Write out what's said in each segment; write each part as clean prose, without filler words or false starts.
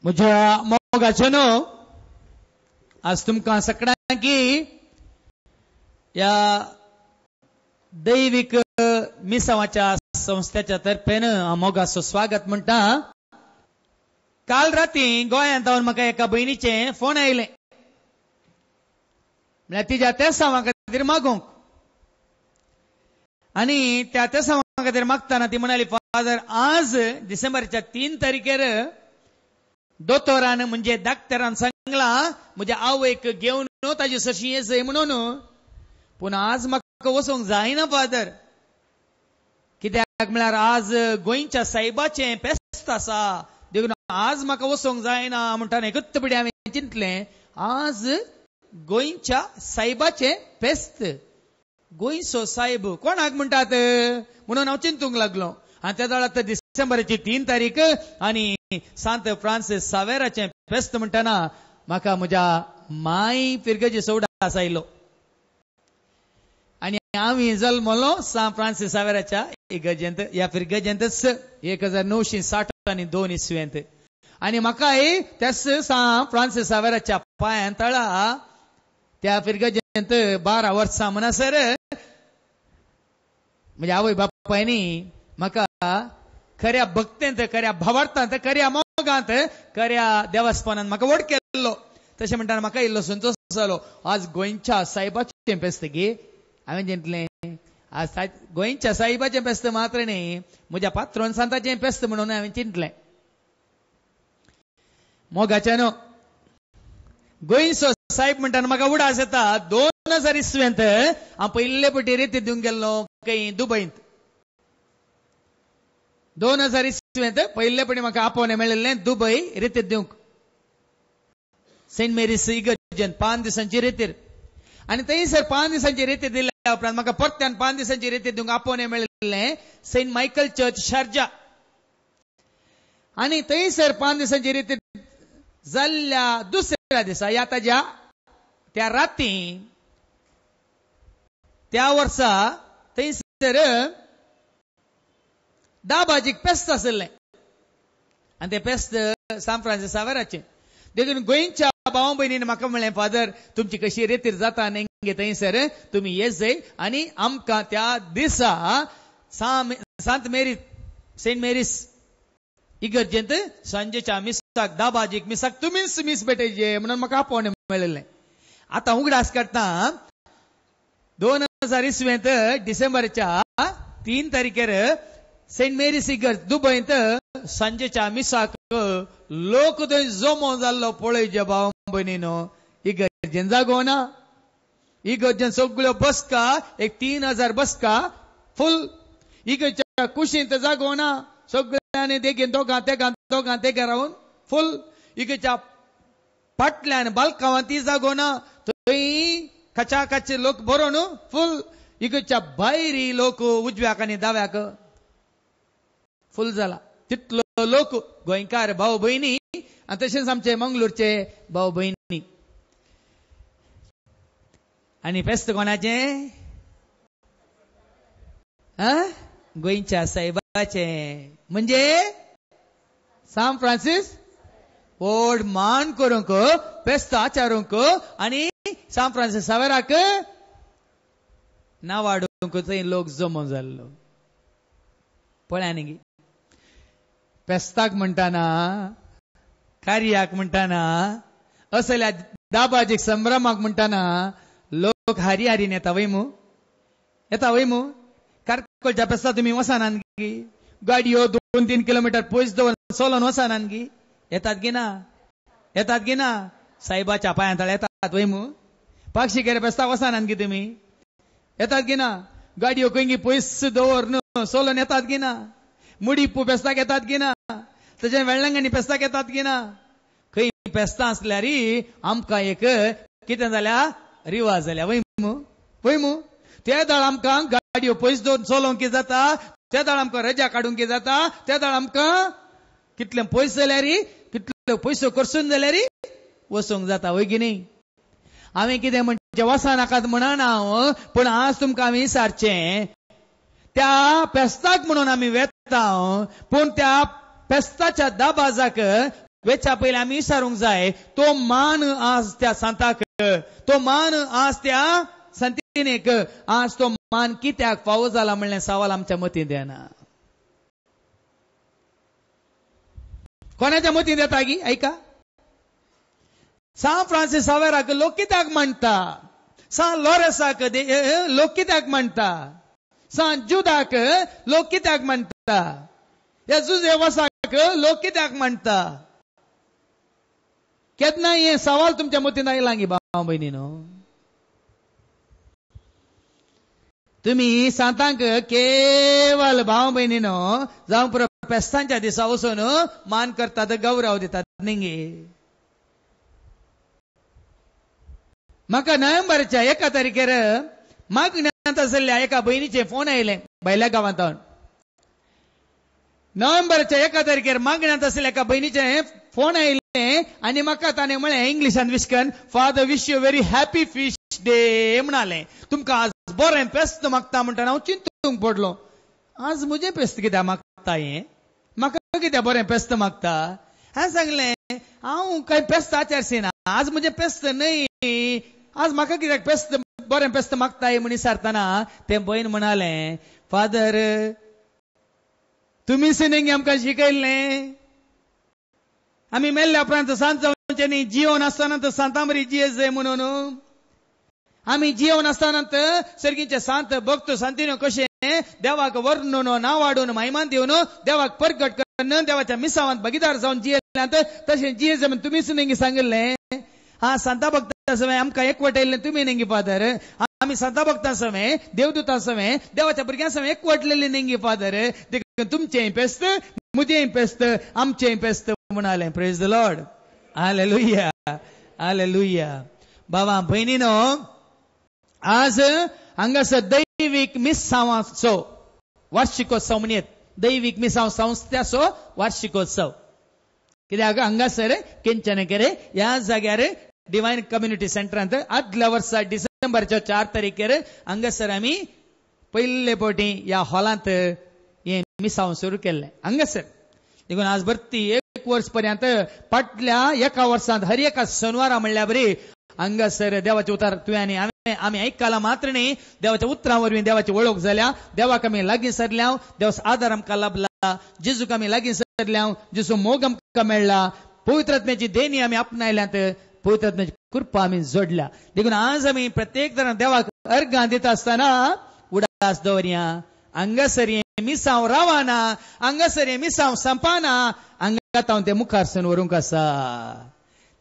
म्हज्या मोगाचेनो आज तुमकां सगळ्यांकी या दैविक मिसावाच्या संस्थेच्या तर्फेन हांव मोगाचो स्वागत म्हणटा. काल राती गोंयांत हांव म्हाका एका भयणीचे फोन आयले म्हळ्यार तिच्या तेसावा खातीर मागोवंक आनी त्या तेसावा खातीर मागतना ती म्हणाली फादर आज डिसेंबरच्या 3 तारखेर दोतोरान म्हणजे डाक्टरान सांगला म्हज्या आवयक घेवन ताजी सशी येसय म्हणून पूण आज म्हाका वचोंक जायना फादर कित्याक म्हळ्यार आज गोंयच्या सायबाचें फेस्त आसा देखून आज म्हाका वचोंक जायना म्हणटाना एकच पिढी हांवें चिंतलें आज गोंयच्या सायबाचें फेस्त गोंयचो सायब कोणाक म्हणटात म्हणून हांव चिंतूंक लागलो आनी त्या वेळार डिसेंबराची 3 तारीख आनी सांत फ्रांसीस सावेराचें फेस्त म्हणटाना म्हाका म्हज्या माय फिरगेची सौडास आयलो आनी आमी जल्मलो सांत फ्रांसीस सावेराच्या इगर्जेंत ह्या फिरगेजेंतच 1962 इसवेंत आनी म्हाकाय तेच सांत फ्रांसीस सावेराच्या पांयां तळा त्या फिरगेजेंत 12 वर्सां म्हणसर म्हज्या आवय बापायनी म्हाका खऱ्या भक्तेंत खऱ्या भावार्थांत खऱ्या मोगांत खऱ्या देवास्पनांत म्हाका व्हड केल्लो तशें म्हणटाना म्हाका इल्लो संतोश जालो आज गोंयच्या सायबाचें फेस्त गे हांवें चिंतलें आज गोंयच्या सायबाचें फेस्त मात्र न्ही म्हज्या पात्रोन सांताचें फेस्त म्हणून हांवें चिंतलें. मोगाच्यानो गोंयचो सायब म्हणटाना म्हाका उडास येता 2000 इसवेंत हांव पयले फावटी रेती दिवंक गेल्लो खंय दुबयंत 2000 इसवेंत पयले फावटी म्हाका आपोवणें मेळिल्लें दुबय रेतीर दिवंक सेंट मेरीस इगर्जेंत 5 दिसांची रेतीर आनी थंयसर 5 दिसांची रेती दिल्या उपरांत म्हाका परत्यान 5 दिसांची रेती दिवंक आपोवणें मेळिल्लें सेंट मायकल चर्च शारजा आनी थंयसर 5 दिसांची रेती जाल्ल्या दुसऱ्या दिसा या ताज्या त्या राती त्या वर्सा थंयसर दाबाजीक फेस्त आसलें आनी तें फेस्त सांत फ्रांसीस सावेराचें देखून गोंयच्या भावां भयणीन म्हाका म्हणलें फादर तुमची कशी रेतीर जाता नेंगे थंयसर तुमी येजय आनी आमकां त्या दिसा सांत मेरी सेंट मेरीस इगर्जेंत सांजेच्या मिसाक दाबाजीक मिसाक तुमीच मीस भेटयचे म्हणून म्हाका आपोवणें मेळिल्लें. आतां उगडास काडटा 2000 इसवेंत डिसेंबरच्या 3 तारखेर सेंट मेरीस इगर्ज दुबयंत सांजेच्या मिसाक लोक थंय जमो जाल्लो पळय जे भाव भयणीनो इगर्जेन जागो ना इगर्जेन सगळ्यो बसका एक 3000 बसका फुल इगर्जेच्या कुशींत जागो ना सगळ्यांनी देखीन दोगां तेगा रावन फुल इगर्जेच्या फाटल्यान बालकावांत ती जागो ना थंय कचाकच लोक बरोवन फुल इगर्जेच्या भायरी लोक उजव्याक आनी दाव्याक फुल जाला तितलो लोक गोंयकार भाव भयणी आनी तशेंच आमचे मंगळूरचे भाव भयणी आनी फेस्त कोणाचें गोंयच्या सायबाचें म्हणजे सांत फ्रांसीस व्हड मान करूंक फेस्त आचारूंक आनी सांत फ्रांसीस सावेराक नांव वाडोवंक थंय लोक जमो जाल्लो पळया न्ही फेस्ताक म्हणटाना कार्याक म्हणटाना असल्या दाबाजीक संभ्रमाक म्हणटाना लोक हारी हारीन येता वय मू कारकोलच्या फेस्ता तुमी वचनान गी गाडयो 2-3 किलोमिटर पयस दवरून चलोन वचनान गी येतात गी ना सायबाच्या पांयां तळ येतात वय मू पाक्षिकेर फेस्ताक वचनान गी तुमी येतात गी ना गाडयो खंय पयस दवरून चलोन येतात गी ना मुडीप्पू फेस्ताक येतात गी ना तशें वेळंगांनी फेस्ताक येतात गी ना खंय फेस्तां आसल्यार आमकां एक कितें जाल्या रिवाज जाल्या वय मू त्या दाळ आमकां गाडयो पयस दवरून चलोवंक जाता त्या दाळ आमकां रजा काडूंक जाता त्या दाळ आमकां कितले पयस जाल्यार कितल्यो पयसो करसून जाल्यार वचोंक जाता वय की न्ही. हांवें कितें म्हणजे वचनाकात म्हणून हांव पूण आज तुमकां आमी विचारचें त्या फेस्ताक म्हणून आमी वेता पूण त्या फेस्ताच्या दाबाजाक वेच्या पयलीं आमी विचारूंक जाय, तो मान आज त्या सांताक, तो मान आज त्या संतीनेक, आज तो मान कित्याक फावो जाला म्हणलें सवाल आमच्या मतींत येना. कोणाच्या मतींत येता गी? ऐका. सान फ्रांसीस सावेराक लोक कित्याक म्हणटा, सान लॉरेसाक लोक कित्याक म्हणटा, सान जुदाक लोक कित्याक म्हणटा, या जुझेवसाक लोक कित्याक म्हणटा? केन्ना हे सवाल तुमच्या मतींत आयला गी भाव भयणीनो? तुम्ही सांतांक केवळ भाव भयणीनो जावं पुरो पेस्तांच्या दिसा वचून मान करतात, गौरव दितात न्ही. म्हाका नोव्हेंबरच्या 1 तारखेर मागण्यांत आशिल्ल्या एका भयणीचे फोन आयले भायल्या गांवांतून. नोव्हेंबरच्या 1 तारखेर मागण्यांत आशिल्ल्या एका भयणीचे फोन आयले आनी म्हाका ताणें म्हळें इंग्लिशान विशकन, father wish you very happy feast day म्हणालें. तुमकां आज बरें पेस्त मागता म्हणटा. हांव चिंतूंक पडलो, आज म्हजें पेस्त कित्याक मागता हें? म्हाका कित्याक बरें पेस्त मागता? हांवें सांगलें, हांव कांय पेस्त आचारशीना, आज म्हजें पेस्त न्हय, आज म्हाका कित्याक पेस्त बरें पेस्त मागता म्हणून विचारतना तें भयण म्हणालें, फादर तुमी सिनेंगी आमकां शिकयल्लें, आमी मेल्ल्या उपरांत सांत जावचें न्ही, जिवन आसतना सांतां बरी जियेत जाय म्हणून. आमी जिवन आसतना सर्गीचे सांत भक्त सांतिनो कशें देवाक वर्णून नांव वाडून महिमान दिवन देवाक परगट करून देवाच्या मिसावांत भागीदार जावन जियेल्यांत तशें जियेत जाय म्हणून तुमीच न्ही सांगिल्लें. हा सांता भक्तां समें आमकां एकवटयल्लें तुमी न्ही फादर. आमी सांता भक्तां समें देवदूतां समें देवाच्या भुरग्यां समें एकवटलेलीं न्ही फादर. देखून तुमचेंय पेस्त, म्हजेंय पेस्त, आमचेंय पेस्त म्हणालें. Praise the lord. Hallelujah, hallelujah. भावा भयणीनो, आज हांगासर दैवीक मिसावांचो वार्षिकोत्सव म्हणयत. दैवीक मिसाव संस्थाचो वार्षिकोत्सव. कित्याक हांगासर केंचनकेरे ह्या जाग्यार डिवायन कम्युनिटी सेंटरांत आदल्या वर्सा डिसेंबरच्या 4 तारखेर हांगासर आमी पयले फावटी ह्या हॉलांत हे मिसाव सुरू केल्लें हांगासर. देखून आज भरती 1 वर्स पर्यंत फाटल्या 1 वर्सांत हर एका शनिवारा म्हणल्या बरी हांगासर देवाचे उतार तुवें आमी आयकला मात्र न्ही, देवाच्या उतरां वरवीं देवाची वळख जाल्या, देवाक आमी लागीं सरल्या, देवाचो आदार आमकां लाभला, जेजूक आमी लागीं सरल्या, जेजू मोग आमकां मेळ्ळा, पवित्र आत्म्याची देणी आमी आपणायल्यांत, पवित्र आत्म्याची कृपा आमी जोडल्या. देखून आज आमी प्रत्येक तरान देवाक अर्घां दिता आसतना उडास दवरया. हांगासर हें मिसांव रावना, हांगासर हें मिसांव संपाना, हांगात हांव तें मुखार सावन व्हरूंक आसा.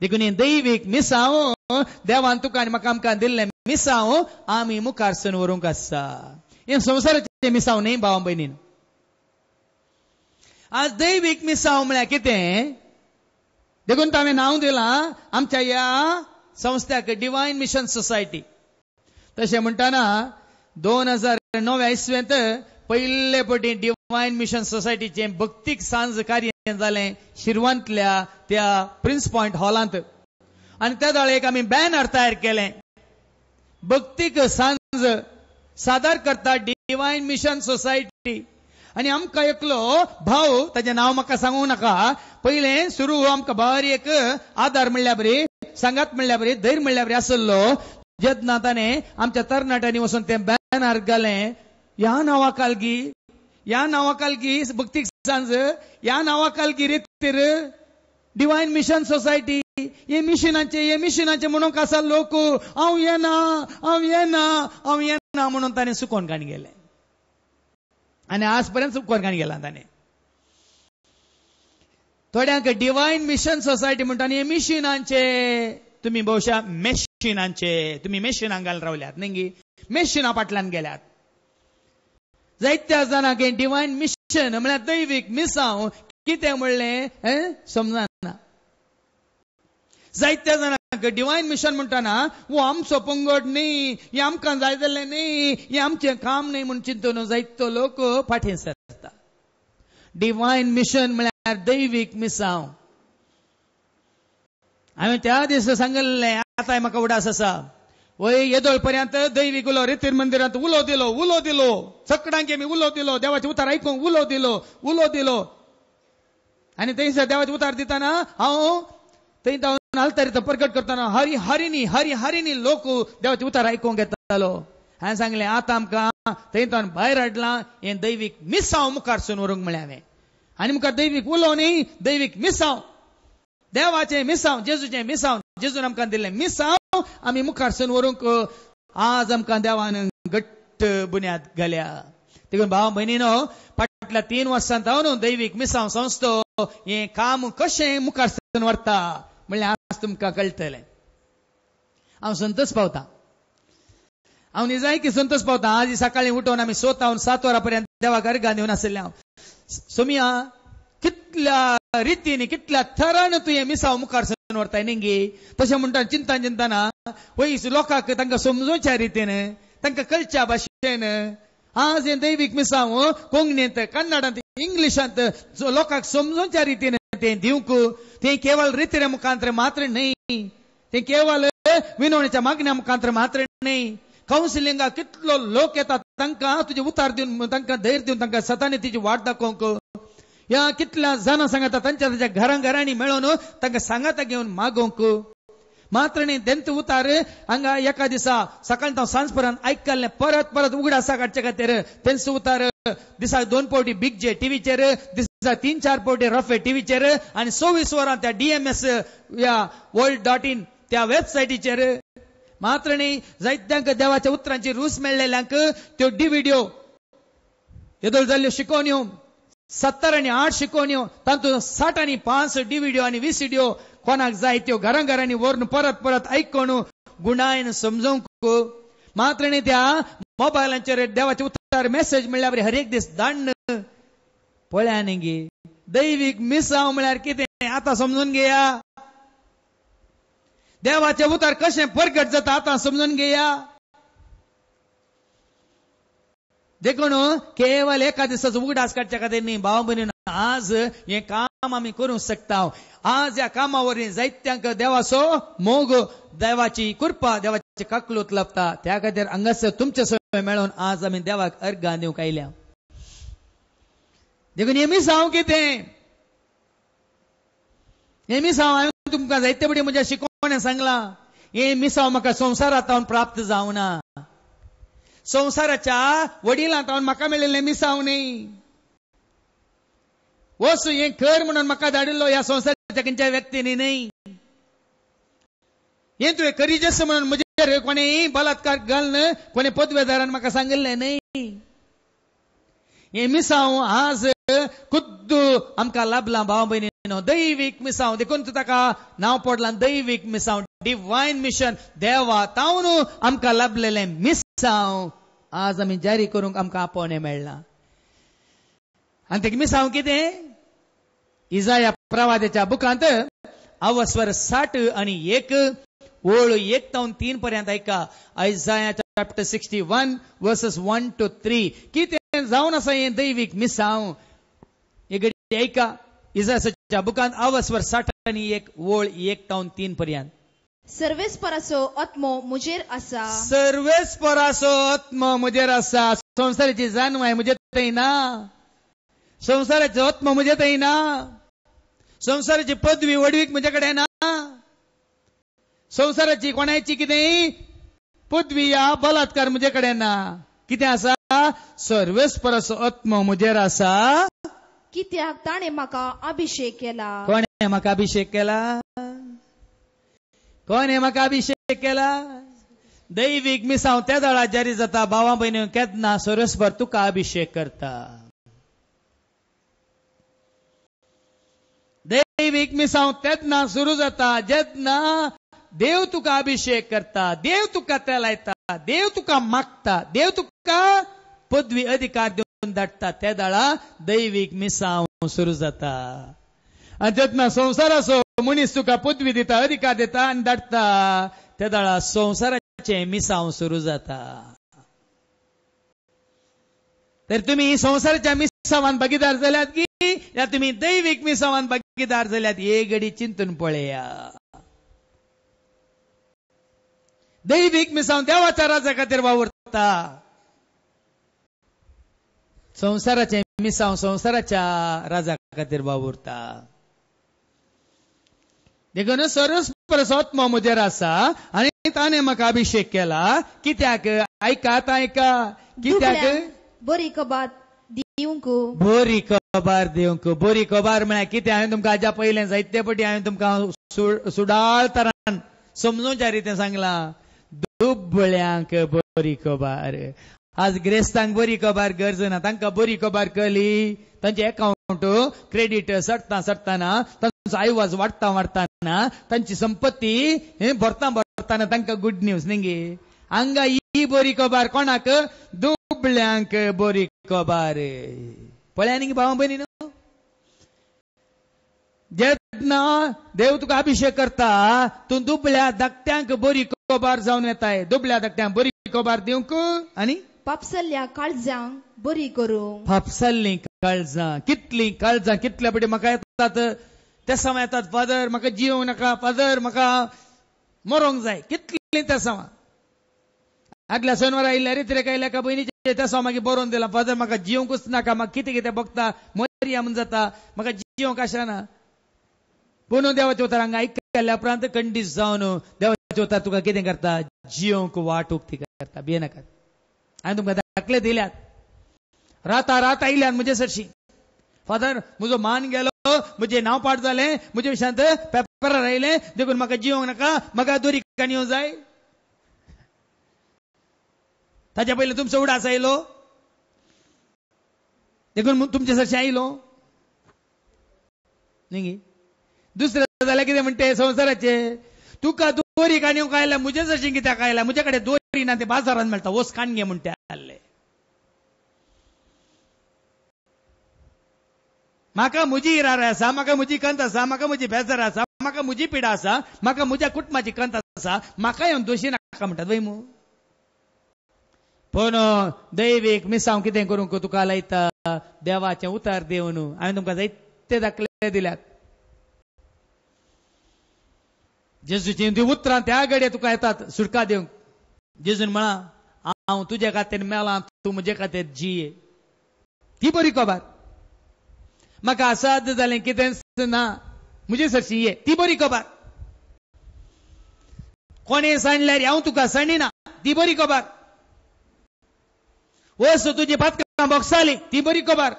देखून हें दैवीक मिसांव देवान तुका आनी म्हाका आमकां दिल्लें मिसांव आमी मुखार सावन व्हरूंक आसा. हें संवसाराचें मिसांव न्ही भाव भयणीन. आज दैवीक मिसांव म्हळ्यार कितें? देखून हांवें नांव दिलां आमच्या ह्या संस्थाक डिवायन मिशन सोसायटी. तशें म्हणटाना 2009 इसवेंत पयले फावटी डिवायन मिशन सोसायटीचें भक्तीक सांज कार्य जालें शिरवांतल्या त्या प्रिन्स पॉयंट हॉलांत. आनी त्या दाळेक आमी बॅनर तयार केलें. भक्तीक सांज सादर करता डिवायन मिशन सोसायटी. आनी आमकां एकलो भाव, ताचें नांव म्हाका सांगूंक नाका, पयलें सुरू आमकां बारीक आदार म्हणल्या बरी, सांगात म्हणल्या बरी, धैर्य म्हणल्या बरी आसलो. जेन्ना ताणें आमच्या तरणाट्यांनी वचून तें बॅनर घालें, ह्या नांवाखालगी भक्तीक सांज, ह्या नांवाखालगी रितीर डिवायन मिशन सोसायटी, हे मिशनाचे म्हणून आसा लोक, हांव येना म्हणून ताणें सुकोवन काणी गेलें. आनी आज पर्यंत सुकोवन काणी गेला ताणें. थोड्यांक डिवायन मिशन सोसायटी म्हणटा आनी हे मिशनांचे, तुमी भोवशा मेशिनांचे, तुमी मेशिनांक घालून रावल्यात न्ही, मेशिनां फाटल्यान गेल्यात. जायत्या जाणांक हे डिवायन मिशन म्हळ्यार दैवीक मिसांव कितें म्हणलें समजना. जायत्या जाणांक डिवायन मिशन म्हणटाना वो आमचो पंगड न्ही, हे आमकां जाय जाल्लें न्ही, हे आमचें काम न्ही म्हणून चिंतून जायतो लोक फाटीं सरता. डिवायन मिशन म्हळ्यार दैवीक मिसांव. हांवें त्या दिसा सांगलें, आतां म्हाका उडास आसा, वय येदोळ पर्यंत दैवीक उलो रितीर मंदिरांत उलो दिलो, सगळ्यांक आमी उलो दिलो, देवाचे उतार आयकूंक उलो दिलो. आणि थंयसर देवाचे उतार दिताना हांव थंय जावन आल्तारीत प्रकट करताना हरी हरिनी हरी हरिनी लोक देवाचे उतार आयकूंक येतालो. हांवें सांगलें आतां आमकां थंयच्यान भायर हाडलां हें दैवीक मिसांव मुखार सून व्हरूंक म्हळें हांवें. आनी मुखार दैवीक उलोव न्ही, दैवीक मिसांव, देवाचें मिसांव, जेजूचें मिसांव, जेजून आमकां दिल्लें मिसांव आमी मुखार सून व्हरूंक आज आमकां देवान घट्ट बुन्याद घाल्या. देखून भाव भयणीनो, फाटल्या 3 वर्सांत हांव न्हू दैवीक मिसांव संस्थो हें काम कशें मुखार सून व्हरता म्हणल्यार आज तुमकां कळटलें. हांव संतोश पावता, हांव निजायकी संतोश पावता. आज सकाळीं उठोवन आमी 7 वरां पर्यंत देवाक अर्घां दिवन आसले. हांव सोमिया कितल्या रितीन कितल्या थरान तुवें मिसांव मुखार सून व्हरताय न्ही. तशें म्हणटा चिंतना वयस लोकांक तांकां समजोवच्या रितीन, तांकां कळच्या भाशेन आज हें दैवीक मिसांव कोंकणींत, कन्नडांत, इंग्लिशांत लोकांक समजोवच्या रितीन तें दिवंक. तें केवळ रितीने मुखांतर मात्र न्ही, तें केवळ विनवणेच्या मागण्या मुखांतर मात्र न्ही. कावन्सिलिंगाक कितलो लोक येतात तांकां तुजे उतार दिवन, तांकां धैर्य दिवन, तांकां सतानितीची वाट दाखोवंक. ह्या कितल्या जाणां सांगता तांच्या घरांनी मेळोवन तांकां सांगाता घेवन मागोवंक मात्र न्ही. तेंच उतार हांगा एका दिसा सकाळी हांव सांज पर्यंत आयकल्लें परत परत उगडासा काडचे खातीर. तेंच उतार दिसाक 2 फावटी बिग जे टीव्हीचेर, दिसाक 3-4 फावटी रफे टीव्हीचेर आनी 24 वरां त्या DMS या world.in त्या वेबसायटीचेर. मात्र न्ही जायत्यांक देवाच्या उतरांची रूच मेळ्ळेल्यांक त्यो DVD येदोळ जाल्ल्यो शिकोवण्यो 70 आनी 8 शिकोवण्यो, तातूंत 60 आनी 5 DVD आनी VCD कोणाक जाय त्यो घरांनी व्हरून परत परत आयकून गुणायन समजोवंक. मात्र न्ही त्या मोबायलांचेर देवाचे उतार मेसेज म्हणल्यार हर एक दीस धाडन पळया न्ही गे. दैवीक मिसांव म्हळ्यार कितें आतां समजून घेया. देवाचे उतार कशें प्रगट जाता आतां समजून घेया. देखून केवळ एका दिसाचो उगडास काडच्या खातीर न्ही भाव भयणीनो, आज हें काम आमी करूंक शकता. आज ह्या कामा वरवीं जायत्यांक देवाचो मोग, देवाची कृपा, देवाची काकलूत लाभता. त्या खातीर हांगासर तुमचे सगळे मेळोन आज आमी देवाक अर्घां दिवंक आयल्या. देखून हें मिसांव कितें? हें मिसांव हांवें तुमकां जायते बडी म्हज्या शिकोवण्यान सांगलां. हें मिसांव म्हाका संवसारांत हांव प्राप्त जावना. संवसाराच्या वडिलांत हांव म्हाका मेळिल्लें मिसांव न्ही. वस हें कर म्हणून म्हाका धाडिल्लो ह्या संवसाराच्या खंयच्या व्यक्तींनी न्ही. हें तुवें करीचेस म्हणून म्हजेर कोणेय बलात्कार घालन कोणे पदवेदारान म्हाका सांगिल्लें न्ही. हें मिसांव आज खुद्द आमकां लाभलां भाव भयणीनो. दैवीक मिसांव, देखून ताका नांव पडलां दैवीक मिसांव, डिवायन मिशन. देवा तावन आमकां लाभलेलें मिसांव आज आमी जारी करूंक आमकां आपोवणें मेळ्ळां. आनी तें मिसांव कितें? इजाया प्रवाद्याच्या बुकांत अवस्वर 60 आनी 1 ओळ 1 तावन 3 पर्यंत ऐका. Isaiah chapter 61 verses 1 to 3. कितें जावन आसा हें दैवीक मिसांव? एक ऐका. इजायाच्या बुकांत अवस्वर 60 आनी 1 ओळ 1 तावन 3 पर्यंत. सर्वेस्पराचो आत्मो मुजेर आसा. सर्वेस्पराचो आत्मो मुजेर आसा. संवसाराची जाणवाय मुजे थंय ना. संवसाराचो आत्मो मुजे थंय ना. संवसाराची पदवी वडवीक म्हजे कडेन ना. संवसाराची कोणाची कितें पदवी या बलात्कार म्हजे कडेन ना. कितें आसा? सर्वेस्पराचो आत्मो मुजेर आसा. कित्याक ताणें म्हाका अभिषेक केला. कोणें म्हाका अभिषेक केला? कोणें म्हाका अभिषेक केला? दैवीक मिसांव त्या दाळा जारी जाता. भावा भयणी केन्ना सर्वेस्पर तुका अभिषेक करता. दैवीक मिसांव तेन्ना सुरू जाता जेन्ना देव तुका अभिषेक करता, देव तुका तेलायता, देव तुका मागता, देव तुका पदवी अधिकार देऊन धाडटा. त्या दाळा दैवीक मिसांव सुरू जाता. आनी जेन्ना संवसाराचो मनीस तुका पदवी दिता, अधिकार दिता आनी धाडटा, त्या दाळा संवसाराचे मिसांव सुरू जाता. तर तुम्ही संवसाराच्या मिसांवान भागीदार जाल्यात की या तुम्ही दैवीक मिसांवान भागीदार जाल्यात हे घडी चिंतून पळया. दैवीक मिसांव देवाच्या राजा खातीर वावरता. संवसाराचे मिसांव संवसाराच्या राजा खातीर वावुरता. देखून सरस्वत्मा म्हजेर आसा आनी ताणें म्हाका अभिषेक केला. कित्याक? ऐकात ऐका. कित्याक? बरी कबात दिवंक. बरी खबर दिवंक. बरी खबर म्हळ्यार कितें? हांवें तुमकां हाज्या पयलें जायते फावटी हांवें तुमकां सुडाळ तरान समजूच्या रितीन सांगलां. दुबळ्यांक बरी खबर. आज ग्रेस्तांक बरी खबर गरज ना. तांकां बरी खबर कळली तांचे अकाउंट क्रेडीट सडटाना, तांचो आयवाज वाडटाना, तांची संपत्ती भरताना तांकां गुड न्यूज न्ही. हांगा ही बरी खबर कोणाक? दुबळ्यांक बरी खबर. पळया न्ही भावा भयणी, जेन्ना देव तुका अभिषेक करता तूं दुबळ्या धाकट्यांक बरी खबर जावन येताय. दुबळ्या धाकट्यांक बरी खबर दिवंक आनी पापसल्ल्या काळजांक बरी करूंक. पापसल्लीं काळजां. कितलीं काळजां कितल्या फावटी म्हाका येतात तेसां येतात. फादर म्हाका जिवंक नाका, फादर म्हाका मरोंक जाय. कितलीं तेसां. आदल्या शेनवारा आयिल्ल्या रित्रेक आयल्या का भयणीचे तेसां मागीर बरोवन दिला. फादर म्हाका जिवंकूच नाका, म्हाका कितें कितें बघता मरिया म्हूण जाता, म्हाका जिवंक आसना. पूण देवाच्या उतर हांगा आयकल्या उपरांत कंडीस जावन देवाच्या उतर तुका कितें करता? जिवंक वाटूक ती करता. भियेनाका. हांवें तुमकां दाखले दिल्यात. रात आयल्यात म्हजे सरशी. फादर म्हजो मान गेलो, म्हजें नांव पाठ जालें, म्हजे विशयांत पेपरार आयलें, देखून म्हाका जिवंक नाका, म्हाका दोरी काणयो जाय. ताच्या पयलीं तुमचो उडास आयलो, देखून तुमचे सरशी आयलो न्ही. दुसरें जाल्यार कितें म्हणटे संवसाराचे, तुका दोरी काणयोक आयल्या, म्हजे सरशी कित्याक आयल्या? म्हजे कडेन दोरी ना, ते बाजारांत मेळटा, वच काणये म्हणटे आसले. म्हाका म्हजी हिरार आसा, म्हाका म्हजी कंत आसा, म्हाका म्हजी बेजार आसा, म्हाका म्हजी पिडा आसा, म्हाका म्हज्या कुटुंबाची कंत आसा, म्हाका येवन दोशी नाका म्हणटात वय मू. पूण दैवीक मिसांव कितें करूंक तुका लायता? देवाचें उतर दिवन हांवें तुमकां जायते दाखले दिल्यात. जेजूची ती उतरां त्या घडये तुका येतात सुटका दिवंक. जेजून म्हणा, हांव तुजे खातीर मेलां, तूं म्हजे खातीर जिये. ती बरी खबर. म्हाका असाद जालें, कितें ना, म्हजे सरशी ये, ती बरी खबर. कोणें सांडल्यार हांव तुका सांडिना, ती बरी खबर. वस तुजी पातकां बोगसाली, ती बरी खबर.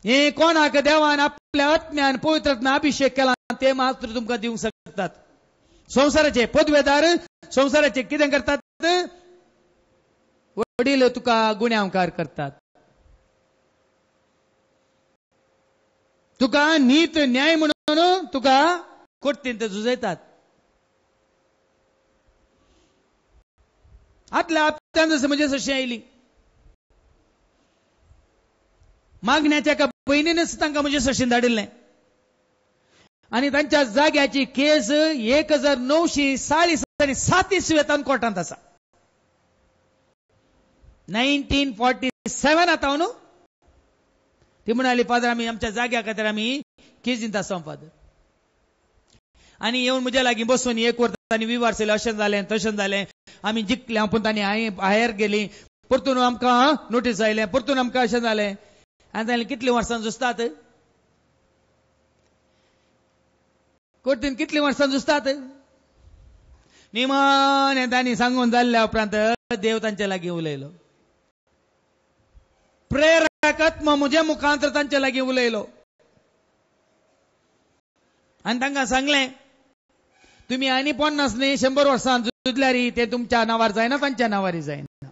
हे कोणाक देवान आपल्या आत्म्यान पवित्रात्म्यान अभिषेक केला ते मात्र तुमकां दिवंक शकतात. संवसाराचे पदवेदार संवसाराचे कितें करतात? वडील तुका गुण्यावकार करतात. तुका नीत न्याय म्हणून तुका कोर्टींत झुजयतात. आतल्या हप्त्यान जसं म्हणजे सशी आयली. मागण्याच्या एका बहिणीनच तांकां म्हणजे सशीन धाडिल्लें आनी तांच्या जाग्याची केस 1947 कोर्टांत आसा. 1947 आता न्हू. ती म्हणाली, फादर आमी आमच्या जाग्या खातीर आमी केसींत आसा फादर. आनी येवन म्हज्या लागीं बसून एक वर्स तांणी विवारसले, अशें जालें तशें जालें, आमी जिखले, पूण तांणी भायर गेली, परतून आमकां नोटीस आयलें, परतून आमकां अशें जालें. आनी तांणी कितलीं वर्सां झुजतात? कोर्टीन कितलीं वर्सां झुजतात? निमाणें तांणी सांगून जाल्ल्या उपरांत देव तांचे लागीं उलयलो. प्रेरकात्म म्हज्या मुखांतर तांचे लागीं उलयलो आनी तांकां सांगलें, तुमी आनी 50 न्ही 100 वर्सां झुजल्यार ते तुमच्या नांवार जायना, तांच्या नांवार जायना.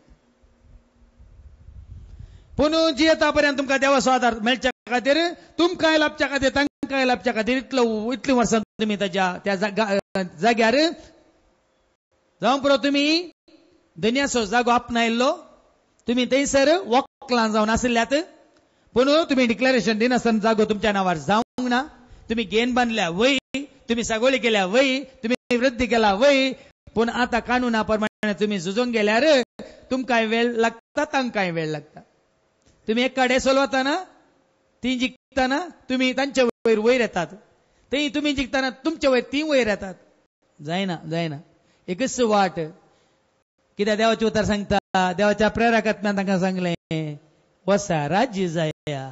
पूण जियेता पर्यंत तुमकां देवाचो आदार मेळच्या खातीर, तुमकांय लाभच्या खातीर, तांकांय लाभच्या खातीर इतलीं वर्सां तुमी त्या जाग्यार जावं पुरो तुमी दुनियाचो जागो आपणायल्लो, तुमी थंयसर वक्लां जावन आसल्यात, पूण तुमी डिक्लेरेशन दिनासतना जागो तुमच्या नांवार जावंक ना. तुमी घेन बांदल्या वय, तुमी सागोळी केल्या वय, तुमी वृद्धी केला वय, पूण आता कानुना प्रमाणे तुमी झुजोंक गेल्यार तुमकांय वेळ लागता, तांकांय वेळ लागता. तुमी एक काडे सोलवताना ती जिखताना तुमी तांच्या वयर वयर येतात, थंय तुमी जिखताना तुमच्या वयर ती वयर येतात. जायना जायना. एकच वाट. कित्याक देवाचें उतर सांगता, देवाच्या प्रेरकात्म्यान तांकां सांगलें, वसा राज्य जाया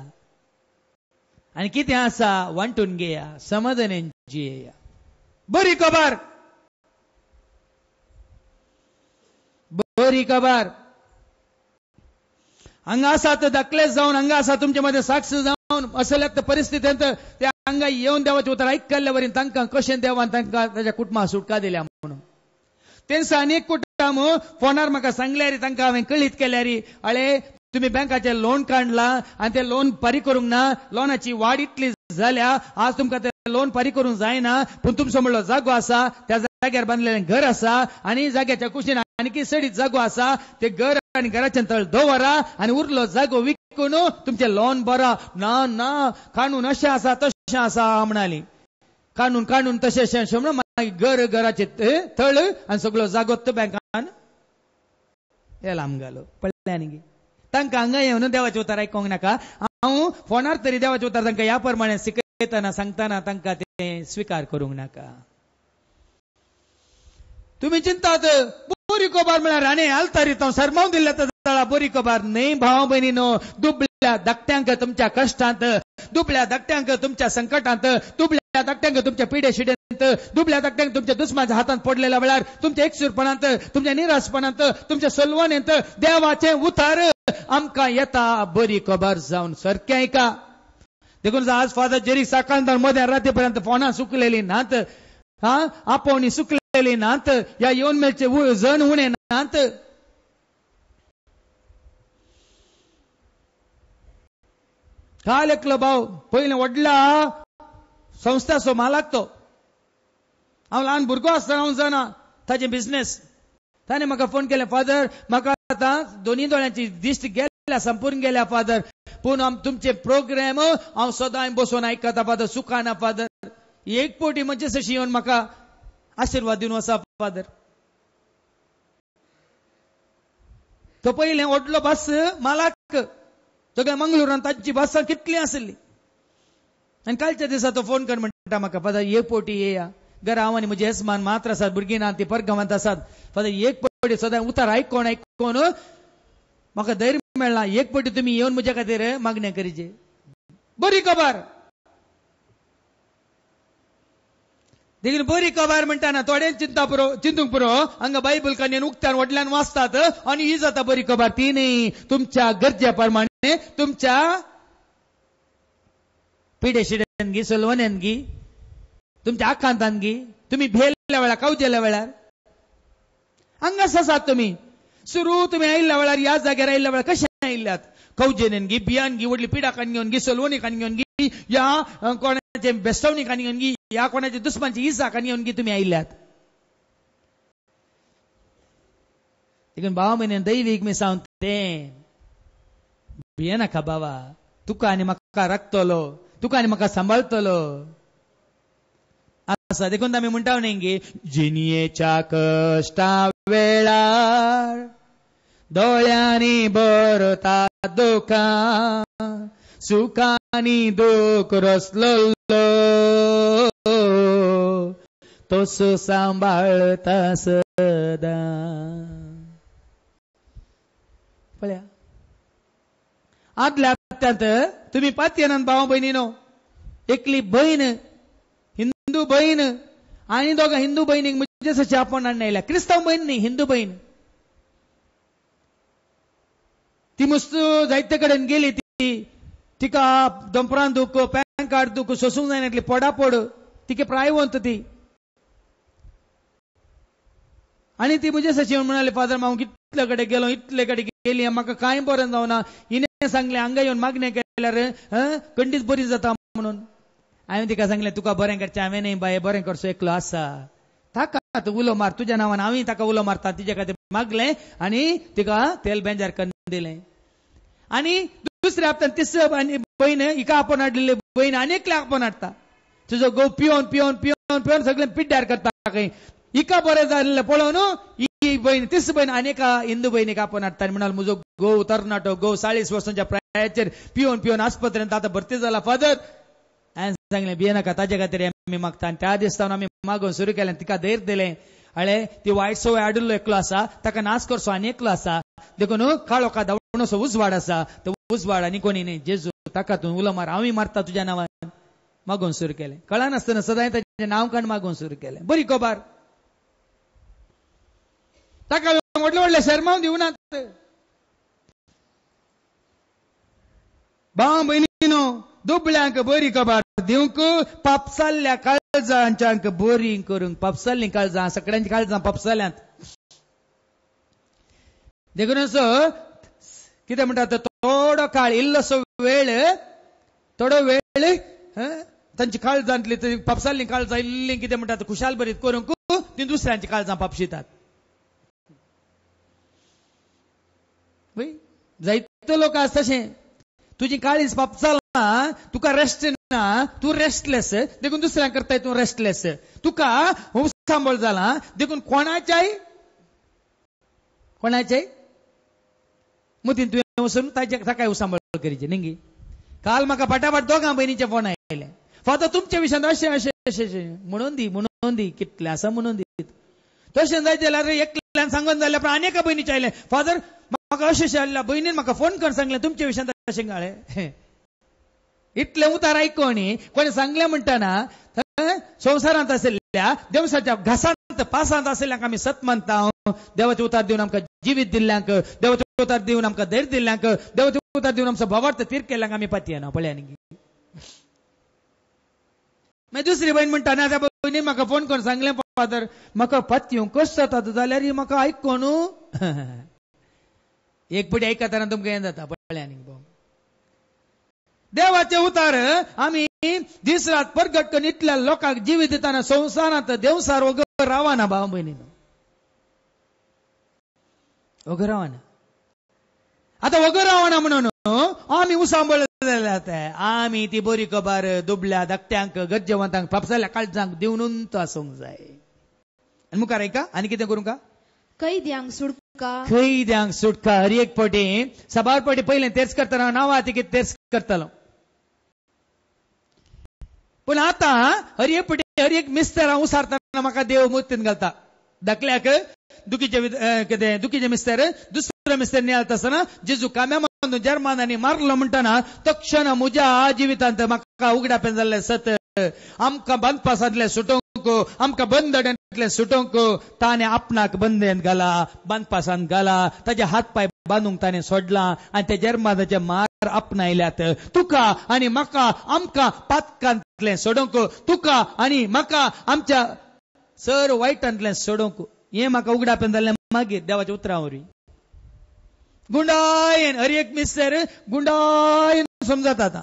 आणि किती आसा वांटून घेया समाधानान जियेया. बरी खबर, बरी खबर. हांगा आसात दाखले जावन, हांगा आसा तुमच्या मध्ये साक्ष जावन, असल्या परिस्थितींत त्या हांगा येवन देवाचे उतर आयकल्ल्या वरीन तांकां कशें देवान तांकां ताच्या कुटुंबाक सुटका दिल्या म्हणून. तेंच अनेक कुटुंब फोनार म्हाका सांगल्यार तांकां हांवें कळीत केल्यार, अळे तुम्ही बँकाचे लोन काढला आणि ते लोन फारीक करूंक ना, लोनाची वाड इतली जाल्या आज तुमकां ते लोन फारीक करूंक जायना, पूण तुमचो म्हणलो जागो आसा, त्या जाग्यार बांदलेलें घर आसा आणि जाग्याच्या कुशीन आणखी सडीत जागो आसा, ते घर आणि घराच्या तळ दवरा आणि उरलो जागो विकून तुमचे लोन भरा. ना ना कानून अशें आसा तशें आसा म्हणाली. कानून तशें मागीर घराचे तळ आणि सगळो जागो बँकान एलाम घालो पडल्यानी. तांकां हांगा येवन देवाचे उतर आयकोंक नाका. हांव फोनार तरी देवाचे उतर तांकां ह्या प्रमाणे शिकयतना सांगताना तांकां ते स्वीकार करूंक नाका. तुम्ही चिंतात बरी खबर म्हळ्यार आनी आलतारी तो सरमाव दिल्ल्या तळा बरी खबर न्ही. भाव भयणीनो, दुबळ्या धाकट्यांक तुमच्या कश्टांत, दुबळ्या धाकट्यांक तुमच्या संकटांत, दुबळ्या धाकट्यांक तुमच्या पिढे शिडेंत, दुबळ्या धाकट्यांक तुमच्या दुस्माच्या हातांत पडलेल्या वेळार, तुमच्या एकसूरपणांत, तुमच्या निराशपणांत, तुमच्या सलवणेंत देवाचे उतार आमकां येता बरी खबर जावन सारकें ऐका. देखून आज फादर जेरी साकांतार मध्या रातीपर्यंत फोनां सुकलेली नात, आपोवणी सुकलेली नात, या येवन मेलचे जण उणे नात. काल एकलो भाव पयले व्हडला संस्थाचो मालक तो. हांव ल्हान भुरगो आसतना हांव जाणा ताचे बिझनेस. ताणें म्हाका फोन केले, फादर म्हाका आतां दोनी दोळ्यांची दिश्ट गेल्या, संपूर्ण गेल्या फादर, पूण तुमचे प्रोग्राम हांव सदां बसून आयकता फादर, सुखाना फादर. एक पोटी म्हणजे अशी येवन म्हाका आशीर्वाद दिवन वचा फादर. तो पयले व्हडलो बस मालक, सगळ्या मंगळुरान ताची बसां कितली आसली. आनी कालच्या दिसा तो फोन कर म्हणटा म्हाका, फादर एक पोटी येया. घरा हांव आनी म्हजे येसमान मात्र आसात, भुरगीं ना ती परगांवांत आसात. फादर एक पोटी सदां उतार आयकोन म्हाका धैर्य मेळना. एक पोटी तुमी येवन म्हज्या खातीर मागणें करीचे. बरी खबर. देखील बरी खबर म्हणटाना थोडे चिंतूंक पुरो हांगा बायबल कन्यान उक्त्यान व्हडल्यान वाचतात आणि ही जाता बरी खबर. ती न्ही, तुमच्या गरजे प्रमाणे, तुमच्या पिढे शिड्यान गी, सलवण्यान गी, तुमच्या आकांतान गी, तुम्ही भेल्ल्या वेळार, कावजेल्या वेळार हांगाच आसात. तुम्ही सुरू तुम्ही आयिल्ल्या वेळार, ह्या जाग्यार आयिल्ल्या वेळार कशें आयिल्ल्यात? कवजेन गी, बियान गी, व्हडली पिडाकान घेवन गी, सलवणीकान घेवन गी, या कोणाचे बेस्तवणीकान घेवन गी, या कोणाच्या दुस्मानची इजाकान घेवन गी तुम्ही आयिल्ल्यात. देखून भावा म्हयने दैवीक मी सांगते, भियेनाका बाबा, तुका आनी म्हाका राखतलो, तुका आनी म्हाका सांबाळतलो आसा. देखून आमी म्हणटा न्ही, जिनियेच्या कश्टा वेळार दोळ्यांनी भरता दुखां, सुखानी दूख रसलो तोस सांभाळता सदा. पळया आदल्या हप्त्यांत तुम्ही पातयेनात भावा भयणीनो, एकली बहीण, हिंदू बहीण आणि दोघा हिंदू बहिणीक म्हणजे सशी आपण आणल्या. क्रिस्तांव बहीण न्ही, हिंदू बहीण. ती मस्त जायते कडेन गेली, तिका दंपरान दुख, पॅन कार्ड दुख सोसूंक जायनातली, पडापड, तिके प्रायवंत ती. आणि ती म्हणजे सची म्हणाली, फादर हांव कितले कडेन गेलो, इतले कडेन गेली, म्हाका कांय बरें जावना. हिने सांगले हांगा येवन मागणें केल्यार खंडीत बरी जाता म्हणून. हांवें तिका सांगलें, तुका बरें करचें हांवें न्ही बाय, बरें करचो एकलो आसा, ताका तूं उलो मार, तुज्या नांवान हांवूय ताका उलो मारता. तिच्या खातीर मागलें आणि तिका तेल बेंजार करून दिलें. आणि दुसऱ्या हप्त्यान तिसऱ्या बहीण, हिका आपण हाडलेली बहीण आनीकल्या आपण हाडटा. तुजो गो पियोन पियोन पियोन पियोन सगळें पिड्ड्यार करता. खंय हिका बरें जाल्लें पळोवन ही बहीण, तिस बहीण आनीका हिंदू बहिणीक आपण हाडटा. म्हणाल म्हजो गो तरणाटो, गो 40 वर्सांच्या प्रायाचेर पियोन पियोन आस्पत्रेंत आतां भरती जाला फादर. हांवें सांगलें भियेनाका, ताजे खातीर आमी मागता. आनी त्या दिसतावन आमी मागोवन सुरू केलें, तिका धैर्य दिलें. हळे ती वायट सवय आडिल्लो एकलो आसा, ताका नाश करचो आनी एकलो आसा. देखून काळोखा धांवणोचो उजवाड आसा, उजवाड आणि कोणी नाही जेजू ताकातून उलो मार हांवूय मारता तुझ्या नावान मागून सुरू केलें. कळनासतना सदां ताचें नांव काण मागून सुरू केलें. बरी कोबार ताका व्हडले व्हडले शर्माव दिवनात. भाव भयणीनो दुबळ्यांक बरी कोबार दिवंक पापसाल्ल्या काळजांच्यांक बरी करूंक. पापसाल्लीं काळजां सगळ्यांची काळजां पापसाल्यांत. देखून असो कितें म्हणटात थोडो काळ इल्लोसो वेळ थोडो वेळ तांची काळजांतली पापसाल्लीं काळजां इल्लीं कितें म्हणटात खुशाल बरीत करूंक ती दुसऱ्यांची काळजां पापशितात. जायतो लोक आसा तशें तुजी काळीज पापसालां तुका रेस्ट ना तूं रेस्टलेस देखून दुसऱ्यांक करताय तूं रेस्टलेस. तुका सांबळ जाला देखून कोणाच्याय मतीन तुवें वचून ताकाय सांबळ करीचे न्ही. काल म्हाका फटाफट दोगां भयणीचे फोन आयले. फादर तुमच्या विशयान अशें अशें अशें म्हणून दी कितलें आसा म्हणून दी. तशें जायत जाल्यार एकल्यान सांगून जाल्यार आनी एका भयणीचे आयले. फादर म्हाका अशें जाल्ल्या भयणीन म्हाका फोन करून सांगलें तुमच्या विशयान अशें गाळे. इतले उतार आयकोनी कोणी सांगलें म्हणटाना संवसारांत आशिल्ल्या देवसाच्या घासांत पासांत आशिल्ल्यांक आमी सत मानता. देवाचे उतार दिवन आमकां जिवीत दिल्ल्यांक देवाचे उतार दिवन आमकां धैर्य दिल्ल्यांक देवाचे उतार दिवन आमचो भवार्थ तीर केल्ल्यांक आमी पातयना पळया न्ही. मागीर दुसरी भयण म्हणटाना त्या भयणीन म्हाका फोन करून सांगलें फादर म्हाका पातयेवंक कशें जाता जाल्यार ही म्हाका आयको न्हू. एक पटी आयकताना तुमकां हें जाता पळया न्ही. देवाचे उतार आमी दीस रात परगट करून इतल्या लोकांक जिवीत दिताना संवसारांत देवसार वगर रावना भाव भयणीनो वगर रावना. आतां वगर रावना म्हणून आमी उसांबळ आमी ती बरी कोबार दुबळ्या धाकट्यांक गरजेवंतांक पापसाल्या काळजांक दिवनूच आसूंक जाय. आनी मुखार ऐका आनी कितें करूं का कैद्यांक सुटका हर एक पटी सबार पटी पयलें तेच करतालो नांवां ती कितें तेच करतालो. पूण आतां हर एक पटी हर एक मिस्तेरां उसारतना म्हाका देव मुत्तीन घालता. धाकल्याक दुखीचे मिस्तेर दुसरो मिस्तेर नियाळता आसतना जेजू काम्या मारून जर्मानांनी मारलो म्हणटाना तक्षण म्हज्या जिवितांत म्हाका उगडापेन जाल्लें सत आमकां बांदपासांतलें सुटोवंक आमकां बंदड्यांतलें सुटोवंक ताणें आपणाक बंदेंत घाला बांदपासांत घाला ताचे हात पाय बांदूंक ताणें सोडलां आनी ते जर्मानाचे मार आपणायल्यात. तुका आनी म्हाका आमकां पातकांतलें सोडोवंक तुका आनी म्हाका आमच्या सर वायटांतलें सोडोवंक हें म्हाका उगडापेन जाल्लें मागीर देवाच्या उतरां वरवीं गुंडायेन हर एक मिस्तेर गुंडायेन समजता. आतां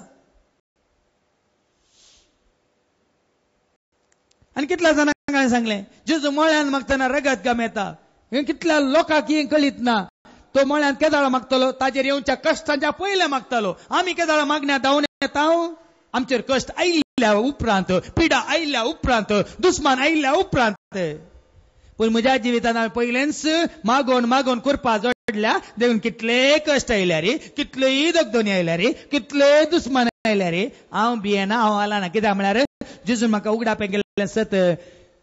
आनी कितल्या जाणांक हांवें सांगलें जेजू मळ्यान मागतना रगत घाम येता. कितल्या लोकांक हें कळीत ना. तो मळ्यान केदाळ मागतलो ताचेर येवच्या कश्टांच्या पयलें मागतलो. आमी केदाळ मागण्या धांवन येता आमचेर कश्ट आयिल्ल्या उपरांत पिडा आयिल्ल्या उपरांत दुस्मान आयिल्ल्या उपरांत. पूण म्हज्या जिवितांत हांवें पयलेंच मागोन मागोन कुरपा जोडल्या देखून कितले कश्ट आयल्या रे कितल्योय दगदोनी आयल्या रे कितलेय दुस्मान आयल्या रे हांव भियेना हांव आला ना. कित्याक म्हळ्यार जेजून म्हाका उगडापेन गेल्लें सत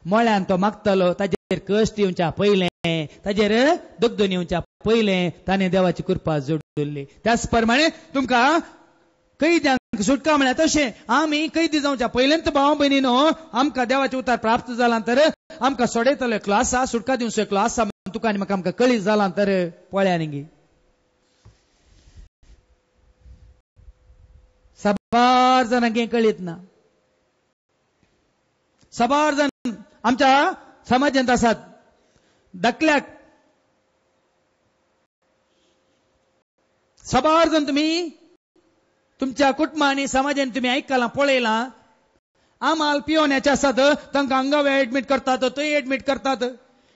मळ्यान तो मागतलो ताचेर कश्ट येवच्या पयलें ताचेर दगदोनी येवच्या पयलें ताणें देवाची कृपा जोडली. त्याच प्रमाणे तुमकां कैद्यांक सुटका म्हळ्यार तशें आमी कैदी जावच्या पयलेंच भाव भयणीनो आमकां देवाचे उतार प्राप्त जालां तर आमकां सोडयतलो एकलो आसा सुटका दिवचो एकलो आसा तुका आनी म्हाका आमकां कळीत जालां तर पळया न्ही. सबार जाणांक हें कळीत ना. सबार जाण आमच्या समाजांत आसात. धाकल्याक सबार जाण तुमी तुमच्या कुटुंबांनी समाजान तुमी आयकलां पळयलां आमाल पियोन्याचे आसात तांकां हांगा एडमीट करतात थंय एडमीट करतात.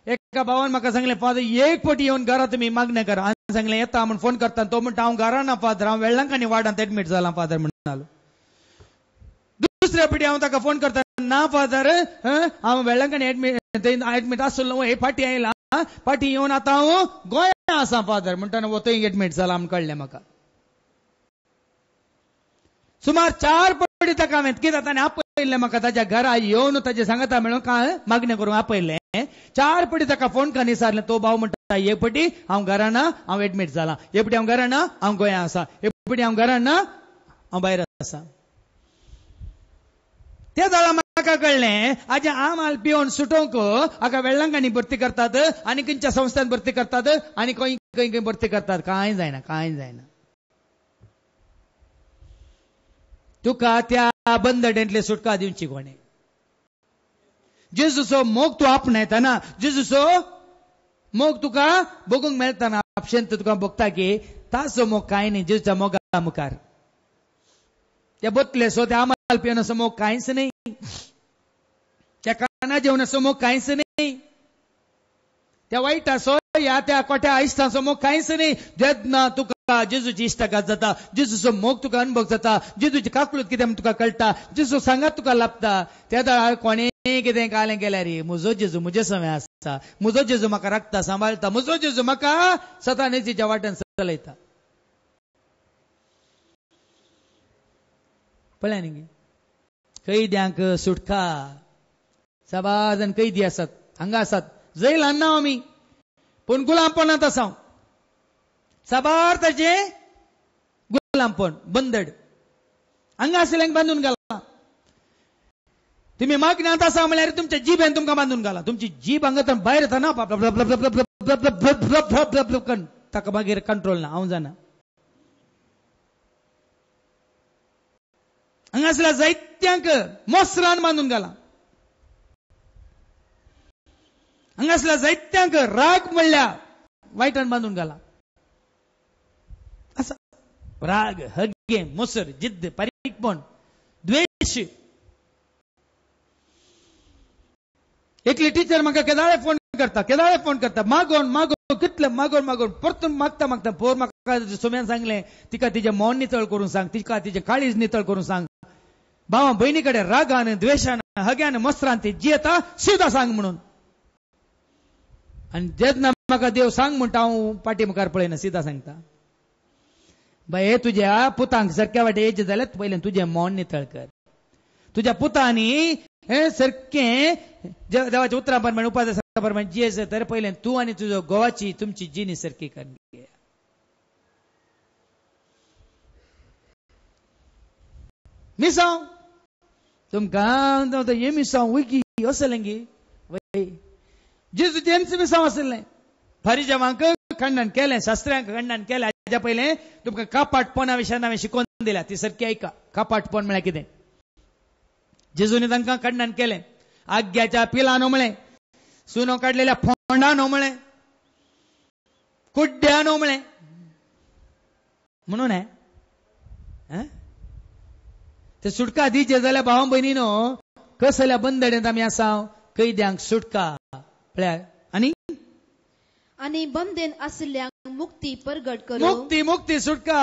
एका भावान म्हाका सांगलें फादर एक पटी येवन घरा तुमी मागणें करा. हांवें सांगलें येता म्हूण फोन करता. तो म्हणटा हांव घरा ना फादर हांव वेळांकांनी वार्डांत एडमीट जालां फादर म्हणटालो. दुसऱ्या पटी हांव ताका फोन करता ना फादर हांव वेळांकांनी एडमीट आसलो हे फाटी आयला फाटी येवन आतां हांव गोंयांत आसा फादर म्हणटाना वो थंय एडमीट जाला म्हूण कळ्ळें म्हाका. सुमार 4 पटी ताका हांवें कितें ताणें आपयल्लें म्हाका ताच्या घरा येवन ताचे सांगाता मेळून काय मागणें करूंक आपयल्लें. 4 पटी ताका फोन करून विचारलें. तो भाव म्हणटा एक पटी हांव घरा ना हांव एडमीट जाला एक पटी हांव घरा ना हांव गोंयांत आसा झोपडी हांव घरान ना हांव भायर आसा. त्या जाळा म्हाका कळ्ळें आज आमाल पिवन सुटोवंक हाका वेळांगांनी भरती करतात आनी खंयच्या संस्थान भरती करतात आनी खंय खंय भरती करतात. कांय जायना, कांय जायना. तुका त्या बंदड्यांतले सुटका दिवची कोणे? जेजूचो मोग तूं आपणायतना, जेजूचो मोग तुका बघूंक मेळतना आपशेन तुका बघता की ताचो मोग कांय न्ही जेजूच्या मोगा मुखार. त्या बोतलेसो त्या आमाल पिवनाचो मोग कांयच नाही, त्या काना जेवणाचो मोग कांयच नाही, त्या वायटाचो या त्या कोट्या आयस्तांचो मोग कांयच नाही. जेन्ना तुका जेजूची इश्टागात जाता, जेजूचो मोग तुका अनुभव जाता, जेजूची काकूलत कितें तुका कळटा, जेजू सांगात तुका लाभता, त्या दाळ कोणें कितें कालें केल्यार रे म्हजो जेजू म्हजे समें आसता, म्हजो जेजू म्हाका राखता, सांबाळटा, म्हजो जेजू म्हाका सतानेच्या वाटेन चलयता. पळय न्ही कैद्यांक सुटका. साबार जाण कैदी आसात, हांगा आसात, जैलान ना आमी पूण गुलामपणांत आसा. साबार ताचे गुलामपण बंदड हांगा आसल्यांक बांदून घाला. तुम्ही मागण्यांत आसा म्हळ्यार तुमच्या जिबेन तुमकां बांदून घाला. तुमची जीब हांगातल्यान भायर येता ना ताका मागीर कंट्रोल ना. हांव जाणा हांगा आसल्या जायत्यांक मोसरान बांदून घाला. हांगा आसल्या जायत्यांक राग म्हणल्या वायटान बांदून घाला. असा राग, हगे, मोसर, जिद्द, पारीकपण, द्वेष. एकली टीचर म्हाका केदाळे फोन करता मागोन मागोन कितले मागोन मागोन परतून मागता मागता पोर म्हाका सोम्यान सांगलें तिका तिचे मोन नितळ करून सांग, तिका तिचे काळीज नितळ करून सांग. भावा बहिणी कडेन रागान, द्वेषान, हग्यान, मोसरान ती जियेता सुद्धा सांग म्हणून. आणि जेन्ना म्हाका देव सांग म्हणटा हांव पाटी मुखार पळयना, सिधा सांगता बाय हे तुज्या पुतांक सारक्या वाटे येचे जाल्यार पयलें तुजें मोन नितळ कर. तुज्या पुतांनी हे सारकें देवाच्या उतरां प्रमाणे उपादेशा प्रमाणे जियेस तर पयलें तूं आनी तुजो गोवाची तुमची जिणी सारकी कर. मिसांव तुमकां हे मिसांव वयकी असलें गे जेजूचेंच मिसांव आसलें. फारिजेवांक खंडन केलें, शास्त्र्यांक खंडन केलें. हाच्या पयलें तुमकां कापाटपणा विशयान हांवें शिकोवन दिल्या, ती सारकी ऐका. कापाटपण म्हळ्यार कितें? जेजूनी तांकां खंडन केलें. आग्याच्या पिलानो म्हळें, सुनो काडलेल्या फोंडानो म्हळें, कुड्ड्यानो म्हळें म्हणून ते सुटका दिवचे जाल्यार भावा भयणीनो कसल्या बंदडेंत आमी आसा. कैद्यांक सुटका पळयात आनी बंदेन आसल्यांक मुक्ती परगट करूं. मुक्ती मुक्ती सुटका.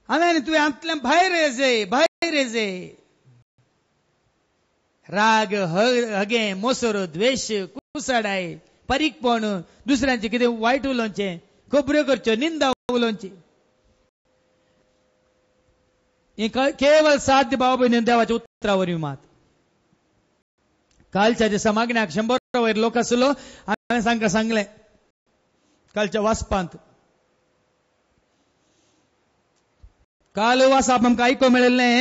हांवें तुवें हातूंतल्यान भायर येजे. राग, हगे, मोसर, द्वेष, कुसाडाय, परीकपण, दुसऱ्यांचे कितें वायट उलोवचें, खबऱ्यो करच्यो, निंदा उलोवची, हे केवळ साध्य भाव भयणी देवाच्या उतरावरवी मात. कालच्या दिसा मागण्याक 100 वयर लोक आसलो. हांवें तांकां सांगलें कालच्या वाचपांत, काल वाचप आमकां आयको मेळिल्लें.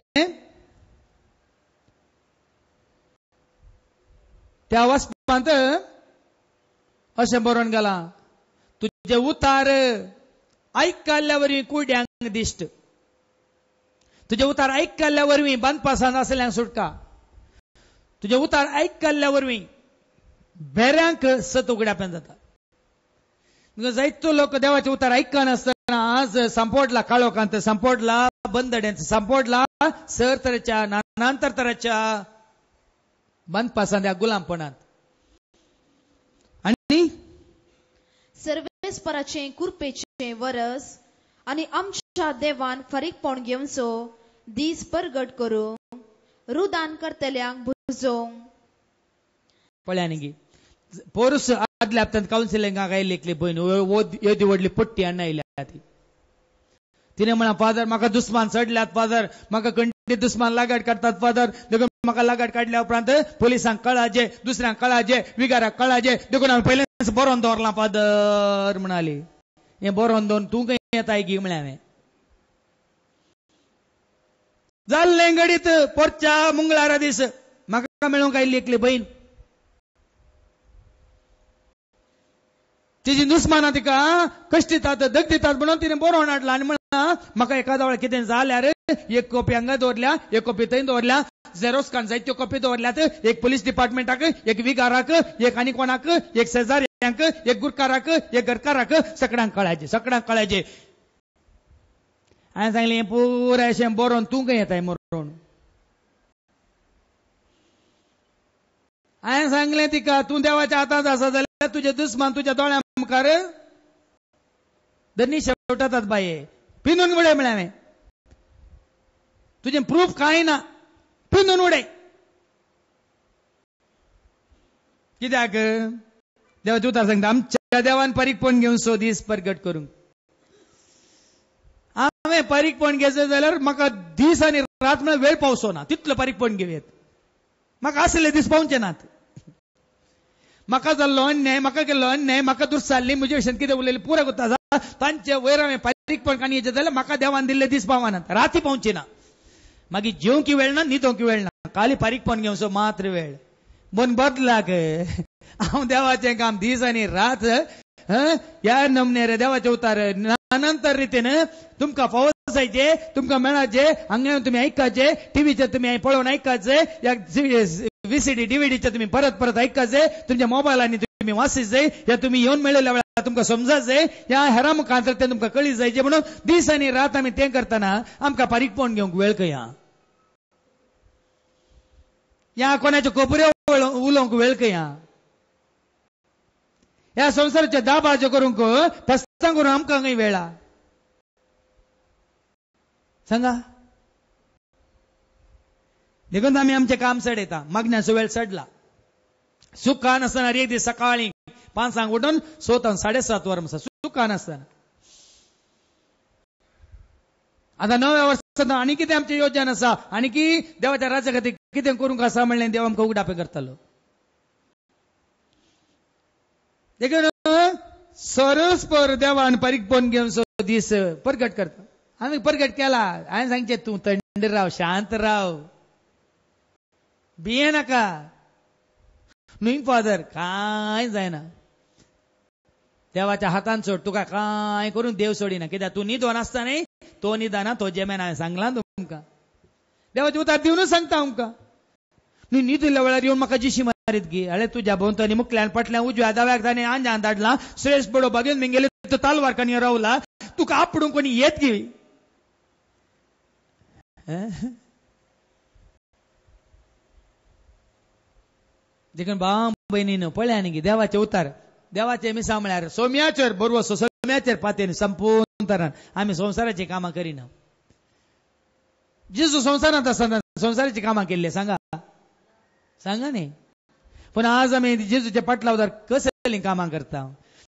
त्या वाचपांत अशें बरोवन गेलां, तुजे उतार आयकल्ल्या वरवीं कुड्यांक दिश्ट, तुजे उतार आयकल्ल्या वरवीं बांदपासान आसल्यांक सुटका, तुजे उतार आयकल्ल्या वरवीं बेऱ्यांक सत उगड्याप्यान जाता. जायतो लोक देवाचे उतार आयकनासतना आज संपवडला काळोखांत, संपवडला बंदड्यांत, संपवडला सर तरेच्या नानांतर तरेच्या बांदपासान गुलामपणांत. आनी सर्वेस्पराचे कुरपेचे वरस आनी आमच्या देवान फरीकपण घेवचो दीस परगट करूं, रुदान करतल्यांक भुजोवंक. पळया न्ही पोरुस आदल्या हप्त्यांत कावन्सिलिंगाक आयिल्ली एकली भयण येदी व्हडली पट्टी हाडून आयल्या. तिने म्हणा फादर म्हाका दुस्मान चडल्यात, फादर म्हाका कंटी दुस्मान लागाट काडटात, फादर देखून म्हाका लागाट काडल्या उपरांत पोलिसांक कळाजे, दुसऱ्यांक कळाजे, विगाराक कळाजे, देखून हांवें पयलेंच बरोवन दवरलां फादर म्हणाली. हें बरोवन दवरून तूं खंय येताय गी म्हळें हांवें. जाल्ले घडीत पोरच्या मंगळारा दिस म्हाका मेळूंक आयिल्ली एकली बहीण तिची दुस्माना तिका कश्ट दितात दग दितात म्हणून तिने बरोवन हाडला आनी म्हणला म्हाका एखाद्या वेळा कितें जाल्यार एक कॉपी हांगा दवरल्या एक कॉपी थंय दवरल्या झेरोक्स काडून जायत्यो कॉपी दवरल्यात एक पुलीस डिपार्टमेंटाक एक विगाराक एक आनी कोणाक एक शेजाऱ्यांक एक गुरकाराक एक घरकाराक सगळ्यांक कळायचे हांवें सांगलें पुराय अशें बरोवन तूं खंय येताय मरोवन हांवें सांगलें तिका तूं देवाच्या हातांत आसा जाल्यार तुजे दुस्मान तुज्या दोळ्या मुखार धनी शेवटातात बाये पिनून उडय म्हळें हांवें तुजें प्रूफ कांय ना पिनून उडय कित्याक देवाचे उतार सांगता आमच्या देवान परीकपण घेवन सो दीस परगट करूंक हांवें परीकपण घेवचें जाल्यार म्हाका दीस आनी रात म्हळ्यार वेळ पावसो ना तितलो परीकपण घेवयेत म्हाका आसले दीस पावचे नात म्हाका जाल्लो अन्याय म्हाका केल्लो अन्याय म्हाका दुर्साल्ली म्हजे भशेन कितें उलयलें पुरो कोत्ता तांचे वयर हांवें परीकपण काणी हेचें जाल्यार म्हाका देवान दिल्ले दीस पावनात राती पावचे ना मागीर जेवंक वेळ ना न्हिदोंक वेळ ना खाली परीकपण घेवचो मात्र वेळ मन बदलाक हांव देवाचें काम दीस आनी रात ह्या नमने रे देवाचे उतार अनंतर रितीन तुमकां फावसायचे तुमकां मेळाचे हांगा तुमी आयकाचे टीव्हीचेर तुमी पळोवन आयकाचे या व्हीसीडी डीव्हीडीचे तुमी परत परत आयकाचे तुमच्या मोबायलांनी तुमी वाचीचे या तुमी येवन मेळिल्ल्या वेळार तुमकां समजाचे ह्या हेरां मुखांतर तें तुमकां कळी जायचे म्हणून दीस आनी रात आमी तें करतना आमकां परीकपण घेवंक वेळ खंय ह्या कोणाच्यो कोपऱ्यो उलोवंक वेळ खंय ह्या संवसाराच्यो दाबाज्यो करूंक फस्तां करून आमकां खंय वेळा सांगा देखून आमी आमचें काम सडयता मागण्याचो वेळ सडला सुखान आसतना एक दीस सकाळीं 5 उठून 7:30 वर सुखान आसतना आता नव्या वर्सांत आनी कितें आमचें योजन आसा आनी की देवाच्या राज्या खातीर कितें करूंक आसा म्हणलें देव आमकां उगडापे करतलो देखून सरस्पर देवान परीकपण घेवन दीस परगट करता आमी परगट केला हांवें सांगचें तूं थंड राव शांत राव भिये नाका न्हय फादर कांय जायना देवाच्या हातान सोड तुका कांय करून देव सोडिना कित्याक तूं न्हिदोन आसता न्ही तो न्हिदाना तो जेमेन हांवें सांगलां तुमकां देवाचे उतार दिवनूच सांगता आमकां न्ही न्हिदिल्ल्या वेळार येवन म्हाका जिशी मारीत गी अळे तुज्या भोंवतणी मुखल्यान पटल्या उजव्या दाव्याक ताणें आंजान धाडला श्रेश्ठ बडो बागेन मिंगेले तो तालवार कानी रावला तुका आपडूंक कोणी येत गी देखून भाव भयणीन पळया न्ही देवाचे उतार देवाचे मिसा म्हळ्यार सोम्याचेर बरोबर सोम्याचेर पातेन संपूर्ण तरान आमी संवसाराची कामां करिना जेजू संवसारांत आसतना संवसाराची कामां केल्ले सांगा न्ही पण आज आमी जेजूच्या पाटलावर कसली कामां करता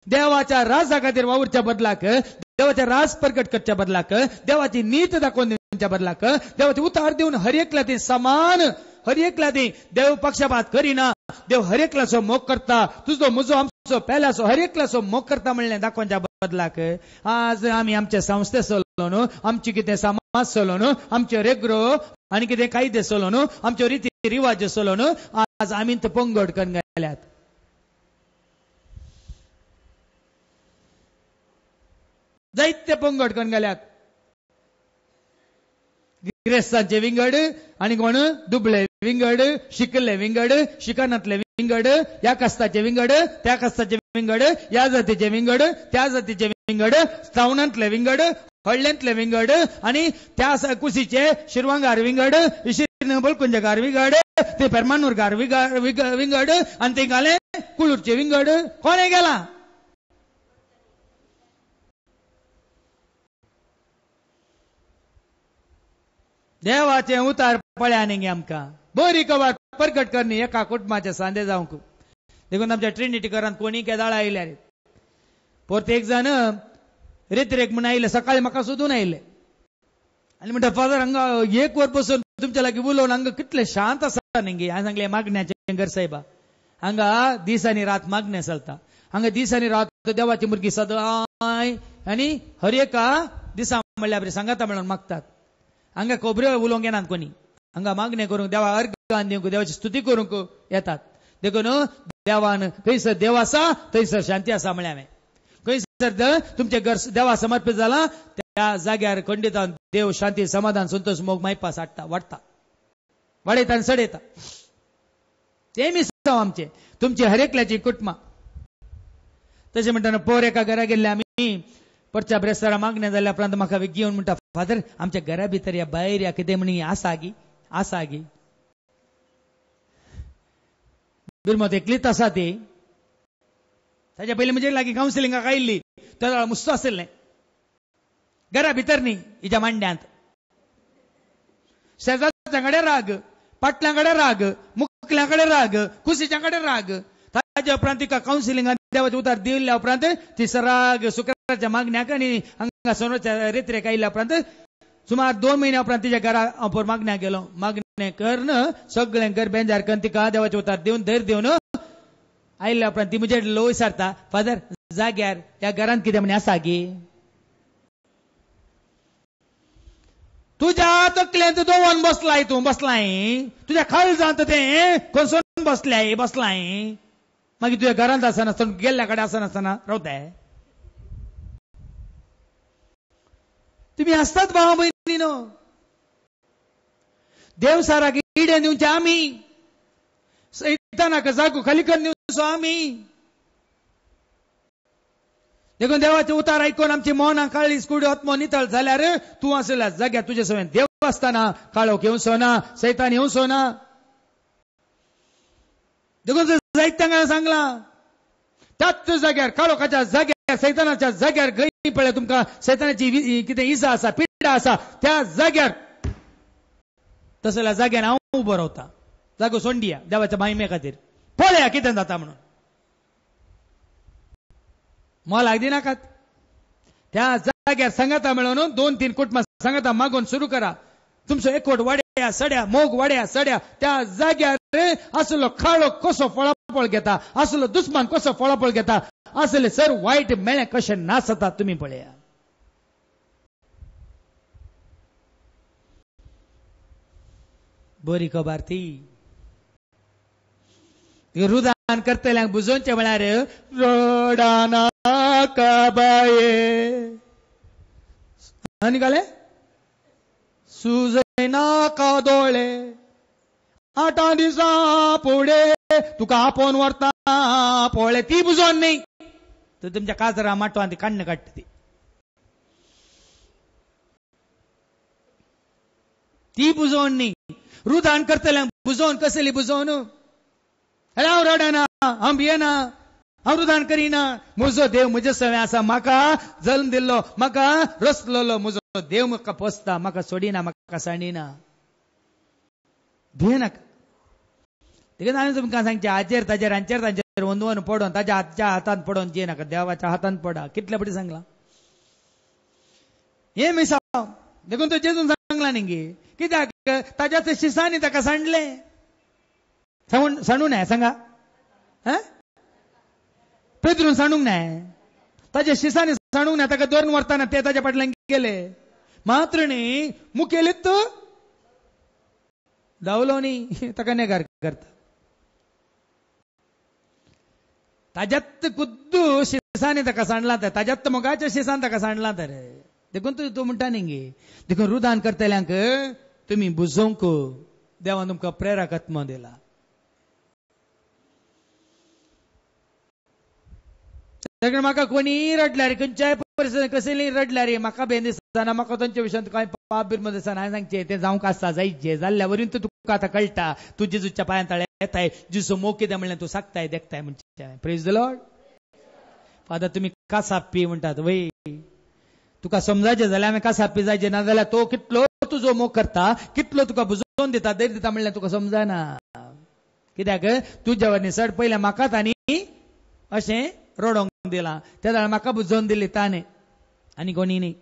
देवाच्या राजा खातीर वावुरच्या बदलाक देवाच्या राज प्रकट करच्या बदलाक देवाची नीत दाखोवन दिवच्या बदलाक देवाचे उतार दिवन हर एकला ती समान हर एकला ती देव पक्षपात करिना देव हर एकलाचो मोग करता तुजो म्हजो आमचो पेल्याचो हर एकलाचो मोग करता म्हणलें दाखोवच्या बदलाक आज आमी आमचे संस्थे चलोवन आमची कितें समाज चलोवन आमच्यो रेगरो आनी कितें कायदे चलोवन आमच्यो रिती रिवाज चलोवन आज आमी पंगड करून गेल्यात जायते पंगड करून गेल्यात गिरेस्तांचे विंगड आनी कोण दुबळे विंगड शिकले विंगड शिकनातले विंगड या कस्ताचे विंगड त्या कस्ताचे विंगड या जातीचे विंगड त्या जातीचे विंगड श्रावणांतले विंगड हळ्ळ्यांतले विंगड आणि त्या कुशीचे शिरवांगार विंगड बलकुंजगार विंगड ते पेरमानूरगार विंगड आणि ते गाले कुळूरचे विंगड कोणे गेला देवाचे उतार पळया न्ही आमकां बरी कवाट परगट करणी एका कुटुंबाचे सांदे जावंक देखून आमच्या ट्रिनिटी घरांत कोणी केदाळ आयल्यार परत एक जण रेत्रेक म्हण आयले सकाळी म्हाका सोदून आयले आनी म्हणटा फादर हांगा एक वर बसून तुमच्या लागीं उलोवन हांगा कितले शांत आसा न्ही हांवें सांगलें मागण्याचे घर साहेबा हांगा दीस आनी रात मागणे चलता हांगा दीस आनी रात देवाची भुरगीं सदांय आनी हर एका दिसा म्हणल्यार बरें सांगाता म्हणून मागतात हांगा खोबऱ्यो उलोवंक येनात कोणी हांगा मागणे करूंक देवा अर्घान दिवंक देवाची स्तुती करूंक येतात देखून देवान खंयसर देव आसा थंयसर शांती आसा म्हळें हांवें खंयसर तुमचें घर देवा समर्पित जालां त्या जाग्यार खंडितान देव शांती समाधान संतोष मोग मायपा साडटा वाडटा वाडयता आनी सडयता ते मिसांव आमचे तुमची हर एकल्याची कुटुंबां तशें म्हणटाना पोर एका घरा गेल्ले आमी परच्या ब्रेस्तारा मागण्या जाल्या उपरांत म्हाका घेवन म्हणटा फादर आमच्या घरा भितर या भायर या कितें म्हणी आसा गी बिरमत एकलीच आसा ती ताच्या पयलीं म्हणजे लागीं कावन्सिलिंगाक आयिल्ली त्या वेळार मुस्तो आशिल्लें घरा भितर न्ही हिच्या मांड्यांत शेजारच्या कडेन राग पाटल्या कडेन राग मुखल्या कडेन राग कुशीच्या कडेन राग ताच्या उपरांत तिका कावन्सिलिंगान देवाचें उतर दिल्ल्या उपरांत ती सराग शुक्राच्या मागण्याक आनी हांगा सोनोच्या रेत्रेक आयिल्ल्या उपरांत सुमार 2 म्हयन्या उपरांत तिच्या घरा हांव मागण्याक गेलो मागणे करन सगळें घर बेंजार करून तिका देवाचें उतर दिवन धैर्य दिवन आयिल्ल्या उपरांत ती म्हजे लो विचारता फादर जाग्यार ह्या घरांत कितें म्हणे आसा गी तुझ्या तकलेंत दोवन बसलाय तूं बसलाय तुझ्या काळजांत तें कोसोन बसलाय मागीर तुझ्या घरांत आसनासतना गेल्ल्या कडेन आसनासतना रावताय तुम्ही असतात भावा बहिणीनो देव साराक इडे दिवचे आमी सैतानाक जागो खाली करून दिवचो आमी देखून देवाचे उतार आयकून आमची मौनां काळीज कुडी आत्मो नितळ जाल्यार तूं आसल्या जाग्यार तुजे सवयन देव आसतना काळोख येवचो ना सैतान येवचो ना देखून जायत्यांक सांगला त्याच जाग्यार काळोखाच्या जाग्यार सैतानाच्या जाग्यार गई पळय तुमकां सैतानाची कितें इजा आसा पिडा आसा त्या जाग्यार तसल्या जाग्यार हांव उबो रावता जागो सोंडिया देवाच्या महिमे खातीर पळया कितें जाता म्हणून मोलाक दिनाकात त्या जाग्यार सांगाता मेळोन 2-3 कुटुंबां सांगाता मागून सुरू करा तुमचो एकवट वाड्या सड्या मोग वाड्या सड्या त्या जाग्यार असलो खाळो कसो फळाफळ घेता असलो दुस्मान कसो फळाफळ घेता असले सर वाईट मेळे कशे नासता तुम्ही पळया बरी खबर ती रुदान करतल्यांक बुजोवचें म्हळ्यार रडाना काबाये आनी गाले सुजयना का दोळे 8 दिसां फुडें तुका आपोवन व्हरता पळय ती बुजोवन न्ही तर तुमच्या काजरा माटवान ती काण्ण काडटा ती बुजोवन न्ही रुदान करतल्यांक बुजोवन कसली बुजोवन हांव रडना हांव भियेना हांव रुदान करिना म्हजो देव म्हजे सवय आसा म्हाका जल्म दिल्लो म्हाका रचलेलो म्हजो देव म्हाका पोसता म्हाका सोडिना म्हाका सांडिना भियेनाका देखून हांवें तुमकां सांगचें हाचेर ताचेर हांचेर तांचेर वंदवन पडोवन ताच्या हातच्या हातान पडोवन जियेनाका देवाच्या हातान पडा कितले फावटी सांगला हे मिसाव देखून तो जेजून सांगला न्ही कित्याक ताच्या शिसांनी ताका सांडलें सांडूंक नाय सांगा पेद्रून सांडूंक नाय ताच्या शिसांनी सांडूंक नाय ताका धरून व्हरताना ते ताच्या फाटल्यान गेले मात्र न्ही मुखेलीत धांवलो न्ही ताका नेगार करता ताज्यात कुद्दू शिसांनी ताका सांडला तर ताज्यात मोगाच्या शिसान ताका सांडला तर देखून तूं म्हणटा न्ही देखून रुदान करतल्यांक तुम्ही बुजोवंक देवान तुमकां प्रेरक आत्मा दिला म्हाका कोणी रडल्यार खंयच्याय परिस्थितींत कसली रडल्यार म्हाका भेन दिसना म्हाका तांच्या विशयान कांय पाप बिर्म दिसना हांवें सांगचें तें जावंक आसता जायचे जाल्ल्या वरीन तुका आतां कळटा तूं जेजूच्या पांयां तळे येताय जेजू मोग कितें म्हणलें तूं सांगताय देखताय म्हणजे प्रेज द लॉर्ड फादर तुमी कासाप्पी म्हणटात वय तुका समजायचें जाल्यार हांवें कासाप्पी जायचें ना जाल्यार तो कितलो तुजो मोग करता कितलो तुका बुजोवन दिता धैर्य दिता म्हणल्यार तुका समजना कित्याक तुज्या वरनी चड पयलें म्हाका तांणी अशें रडोंक दिलां त्या वेळार म्हाका बुजोवन दिली ताणें आनी कोणी न्ही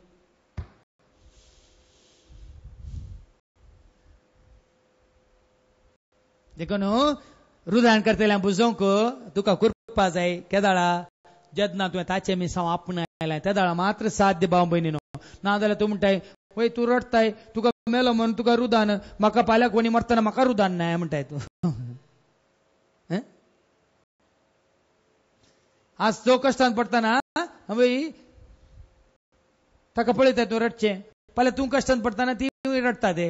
देखून रुदान करतल्यांक बुजोवंक तुका करपा जाय केदाळा जेन्ना तुवें ताचे मिसांव आपणायलां त्या दाळा मात्र साध्य भाव भयणीनो ना जाल्यार तूं म्हणटाय वय तूं रडताय तुका मेलो म्हणून तुका रुदान, म्हाका फाल्यां कोणी मरतना म्हाका रुदान नाही म्हणटाय तू. आज तो कश्टान पडताना ताका पळयता तूं रडचें, फाल्यां तूं कश्टान पडताना ती रडटा ते.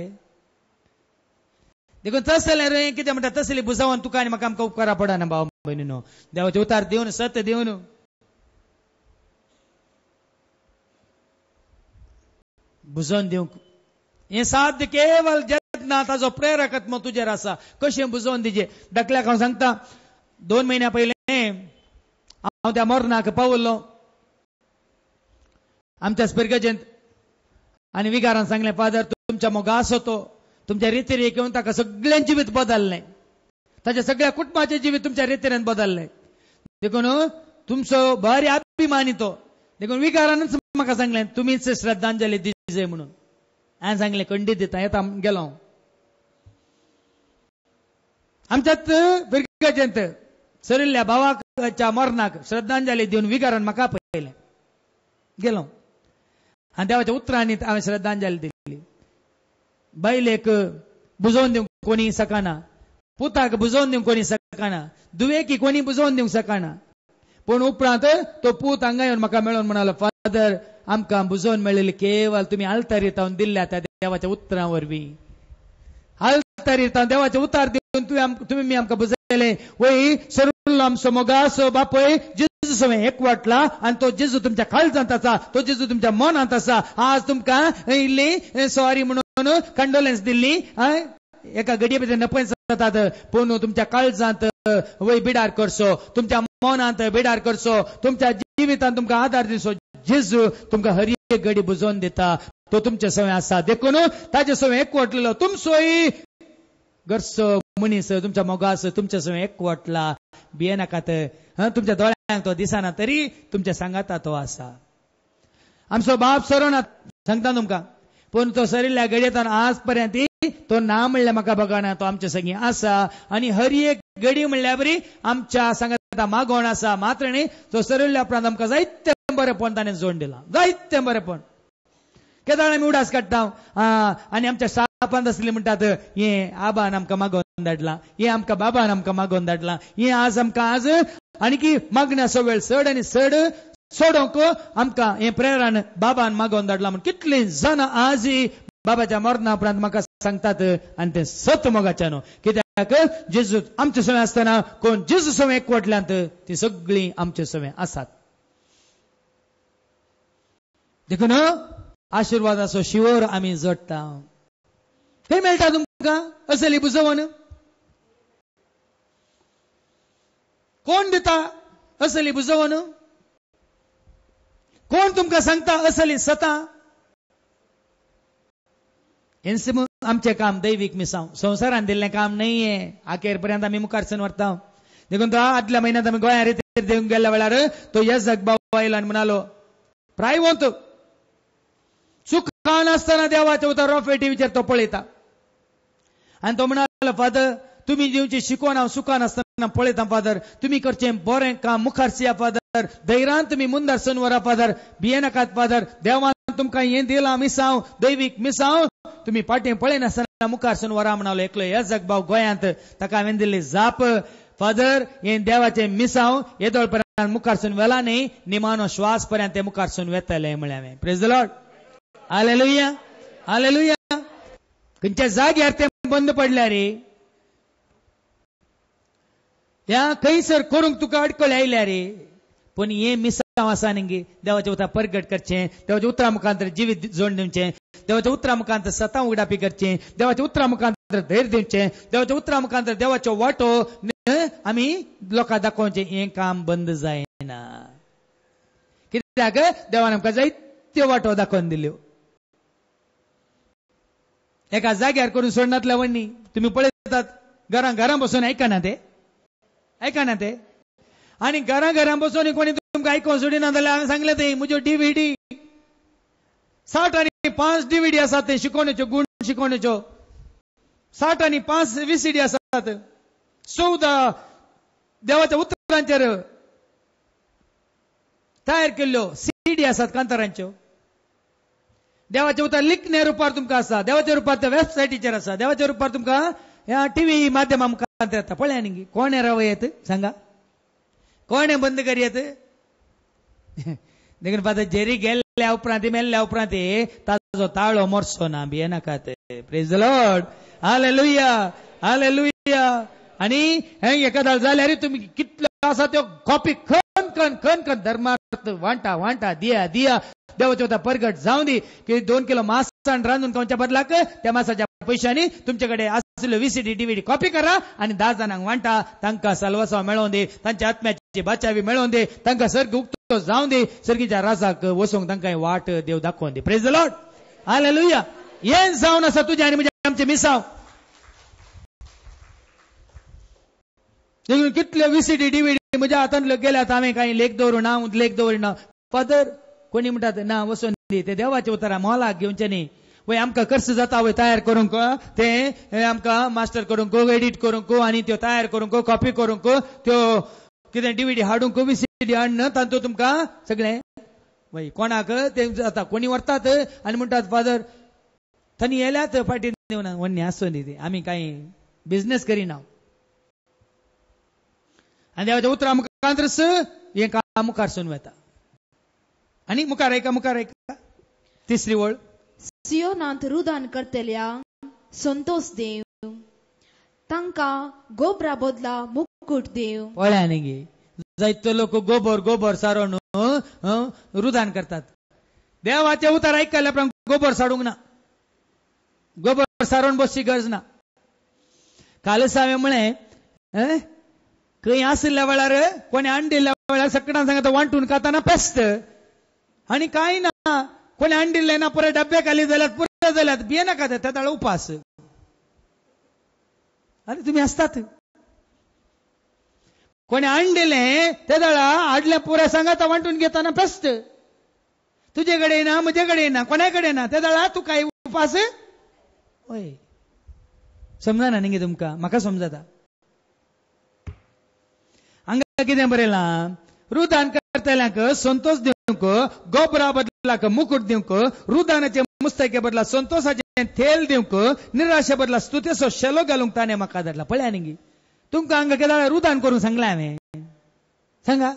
देखून तसले रे कितें म्हणटा तसली बुजावन तुका आनी म्हाका आमकां उपकारा पडना भाव भयणीनो. देवाचे उतार दिवन सत्य दिवन बुजोवन दिवंक हें साध्य केवळ जेन्ना ताजो प्रेरकत्व तुजेर आसा. कशें बुजोवन दिजे. धाकल्याक हांव सांगता, 2 म्हयन्या पयलें हांव त्या मोरनाक पावल्लो आमच्या स्पिरगेजेंत आनी विगारान सांगलें, फादर तुमच्या मोगा आसो तो, तुमच्या रितीरेक येवन ताका सगळ्यां जिवीत बदललें, ताच्या सगळ्या कुटुंबाचें जिवीत तुमच्या रितीरेन बदललें. देखून तुमचो भारी अभिमानी तो. देखून विगारानच म्हाका सांगलें तुमीच श्रद्धांजली दिजे म्हणून. हांवें सांगलें खंडीत दिता, येता गेलो. आमच्यात स्पिरगेजेंत सरिल्ल्या भावाच्या मरणाक श्रद्धांजली दिवन विगारान म्हाका पळयलें, गेलो आनी देवाच्या उतरांनी हांवें श्रद्धांजली दिली. बायलेक बुजोवन दिवंक कोणी सकाना, पुताक बुजोवन दिवंक कोणी सकाना, दुवेकी कोणी बुजोवन दिवंक सकाना. पूण उपरांत तो पूत हांगा येवन म्हाका मेळोन म्हणालो, फादर आमकां बुजोवन मेळिल्ली केवळ तुमी आल्तारीर तावन दिल्ल्या त्या देवाच्या उतरां वरवीं. आल्तारीर तावन देवाचे उतार दिवन तुमी आमकां बुजयले. वय सरुल्लो आमचो मोगासो बापय जेजू समें एकवटला आनी तो जेजू तुमच्या काळजांत आसा, तो जेजू तुमच्या मनांत आसा. आज तुमकां इल्ली सॉरी म्हणून कंडोलेन्स दिल्ली, एका घडये भितर नपय जातात, पूण तुमच्या काळजांत वय बिडार करचो, तुमच्या मनांत बिडार करचो, तुमच्या जिवितांत तुमकां आदार दिसो. जेजू तुमकां हर एक घडी बुजोवन दिता, तो तुमचे सवय आसा. देखून ताचे सवय एकवटलेलो तुमचोय घरचो मनीस तुमच्या मोगास तुमच्या सवय एकवटला. भियेनाकात, तुमच्या दोळ्यांक तो दिसना तरी तुमच्या सांगाता तो आसा. आमचो बाप सरोना सांगता तुमकां, पूण तो सरिल्ल्या घडयेतान आज पर्यंत तो ना म्हणल्यार म्हाका बगना, तो आमच्या संगी आसा आनी हर एक घडी म्हणल्यार बरी आमच्या सांगाता मागोण आसा. मात्र न्ही तो सरिल्ल्या उपरांत आमकां जायते बरेपण ताणें जोड दिलां, जायते बरेपण. केदाळ आमी उडास काडटा आनी आमच्या शापांत आसली म्हणटात, हे आबान आमकां मागोवन धाडला, हे आमकां बाबान आमकां मागोवन धाडला, हे आज आमकां आज आनी की मागण्याचो वेळ चड आनी चड सोडोवंक आमकां हे प्रेरान बाबान मागोवन धाडला म्हूण कितलीं जाणां आज बाबाच्या मरणा उपरांत म्हाका सांगतात. आनी ते सत मोगाच्या न्हू, कित्याक जेजू आमचे सवय आसतना कोण जेजू सवय एकवटल्यांत ती सगळीं आमचे सवय आसात. देखून आशिर्वादाचो शिवर आमी जोडटा. खंय मेळटा तुमकां असली बुजोवन? कोण दिता असली बुजोवन? कोण तुमकां सांगता असली सतां? हेंच आमचें काम, दैवीक मिसांव. संवसारान दिल्लें काम नाहीये. आखेर पर्यंत आमी मुखारसून व्हरता. देखून तो आदल्या म्हयन्यांत आमी गोंया रितीर देवंक गेल्ल्या वेळार तो येजक बाव आयलो आनी म्हणालो, प्रायवंत सुखान आसतना देवाच्या उतर रोफे टीव्हीचेर तो पळयता आनी तो म्हणालो, फादर तुमी दिवची शिकोवन हांव सुखान आसतना पळयता फादर, तुमी करचें बरें काम मुखारची फादर, धैर्यान तुमी मुंदार सन व्हरा फादर, भियेनाकात फादर, देवान तुमकां हें दिलां मिसांव, दैवीक मिसांव, तुमी फाटीं पळयनासतना मुखार सन व्हरा म्हणालो. एकलो येजक बाव गोंयांत, ताका हांवें दिल्ली जाप, फादर हें देवाचें मिसांव येदोळ पर्यंत मुखारसून वेला न्ही, निमानो श्वास पर्यंत ते मुखारसून वेतले म्हळें हांवें. Praise the lord. Hallelujah, hallelujah. खंयच्या जाग्यार ते बंद पडल्या रे, ह्या खंयसर करूंक तुका अडकळी आयल्या रे. पूण हे मिसांव आसा न्ही, देवाच्या उतरां परगट करचें, देवाच्या उतरां मुखांतर जिवीत जोड दिवचें, देवाच्या उतरां मुखांतर सतां उगडापी करचें, देवाच्या उतरां मुखांतर धैर्य दिवचें, देवाच्या उतरां मुखांतर देवाचो वाटो आमी लोकांक दाखोवचें. हें काम बंद जायना. कित्याक देवान आमकां जायत्यो वाटो दाखोवन दिल्यो. एका जाग्यार करून सोडनातल्या वण्णी तुमी पळयतात, घरां बसून आयकना ते आनी घरां बसून कोणी तुमकां आयकोवंक सोडिना जाल्यार हांवें सांगलें ते म्हज्यो DVD 60 आनी 5 DVD आसात, ते शिकोवणेच्यो गुण शिकोवणेच्यो 60 आनी 5 VCD आसात. 14 देवाच्या उतरांचेर तयार केल्ल्यो CD आसात कांतारांच्यो. देवाचे उतर लिखणे रुपार तुमकां आसा, देवाच्या रुपार त्या वेबसायटीचेर आसा, देवाच्या रुपार तुमकां ह्या टीव्ही माध्यमा मुखार येता. पळया न्ही कोण रवयत सांगा, कोण बंद करयत. देखून पाहता जेरी गेल्ल्या उपरांत मेल्ल्या उपरांत ताजो ताळो मोरसो ना बी नाकात. Praise the lord, hallelujah hallelujah. आणि एखादा जाल्यार तुम्ही कितलो आसा त्यो कॉपी खन खन खन खन धर्मार्थ वांटा वांटा दिया दिया देवाच्या होता परगट जाऊन दी की 2 किलो मांस रांदून खावच्या बदलाक त्या मांसाच्या पैशांनी तुमच्याकडे असलेलो VCD DVD कॉपी करा आणि 10 जणांक वांटा. तांकां साल्वासाव मेळोवन दे, तांच्या आत्म्याची बाचावी मेळोवन दे, तांकां सर्ग उक्तो जाऊन दे, सर्गीच्या राजाक वसोंक तांकां वाट देव दाखोवन दे. Praise the lord, hallelujah. हें जावन आसा तुझ्या आनी म्हज्या आमचे मिसाव. कितले VCD DVD म्हज्या हातांत गेल्यात, हांवें काही लेख दवरूना लेख दवरिना. फादर कोणी म्हणटात ना वचोन दी, ते देवाचे उतरां मोलाक घेवचे न्ही. वय आमकां खर्च जाता वय तयार करूंक, ते आमकां मास्टर करूंक, एडिट करूंक आनी त्यो तयार करूंक, कॉपी करूंक, त्यो कितें DVD हाडूंक, VCD हाडून तांतूं तुमकां सगळें वय कोणाक ते जाता. कोणी व्हरतात आनी म्हणटात फादर थंय येल्यात फाटीन दिवना. वन्नी आसूं न्ही, आमी कांय बिझनेस करिना. आनी देवाच्या उतरां मुखांतरच हें काम मुखार सून वता. आणि मुखार ऐका तिसरी वळ. सियोनांत रुदान करतल्यांक संतोष देव, तांकां गोबरा बदला मुकुट देव. पळया न्ही गे, जायतो लोक गोबर सारोन रुदान करतात. देवाचे उतार ऐकल्या उपरांत गोबर साडूंक ना, गोबर सारोन बसची गरज ना. कालच हांवें म्हळें खंय आसल्या वेळार कोणी अंडिल्ल्या वेळार सकाळां सांगता वांटून खाताना पेस्त आणि काय ना. कोणी अंडिल्ले ना परत डब्या खाली जाल्यात पुरे जाल्यात बिये नाका त्या ताळ उपास. अरे तुम्ही असतात कोणी अंडिले त्या दाळा हाडले पुरे सांगता वांटून घेताना पेस्त. तुझ्याकडे ना म्हजेकडे ना कोणाकडे ना त्या दाळा तू काय उपास. होय समजना न्ही तुमकां, म्हाका समजता. हांगा कितें बरयलां, रुदान करतल्यांक संतोष दिवंक, गोबरा बदलाक मुकुट दिवंक, रुदानाचे मुस्तके बदला संतोषाचे थेल दिवंक, निराशे बदला स्तुतेचो शेलो घालूंक ताणें म्हाका धाडला. पळया न्ही तुमकां हांगा केदाळ रुदान करूंक सांगलां हांवें. सांगा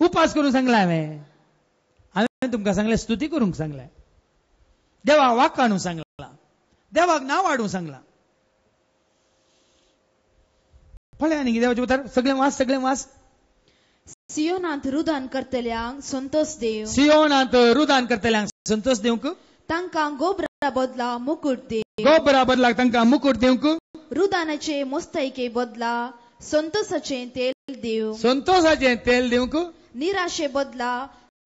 उपास करूंक सांगलां हांवें तुमकां सांगलें स्तुती करूंक सांगलां, देवा वाक हाडूंक सांगलां, देवाक नांव हाडूंक सांगलां. पळया न्ही देवाचे उतार सगळें वाच. सियोनांत रुदान करतल्यांक संतोष देव, सियोनांत रुदान करतल्यांक संतोष दिवंक, तांकां गोबरा बदला मुकुट देव. गोबरा बदलाक तांकां मुकुट दिवंक, रुदानाचे मुस्तैके बदला संतोषाचे तेल देव. संतोषाचे तेल दिवंक, निराशे बदला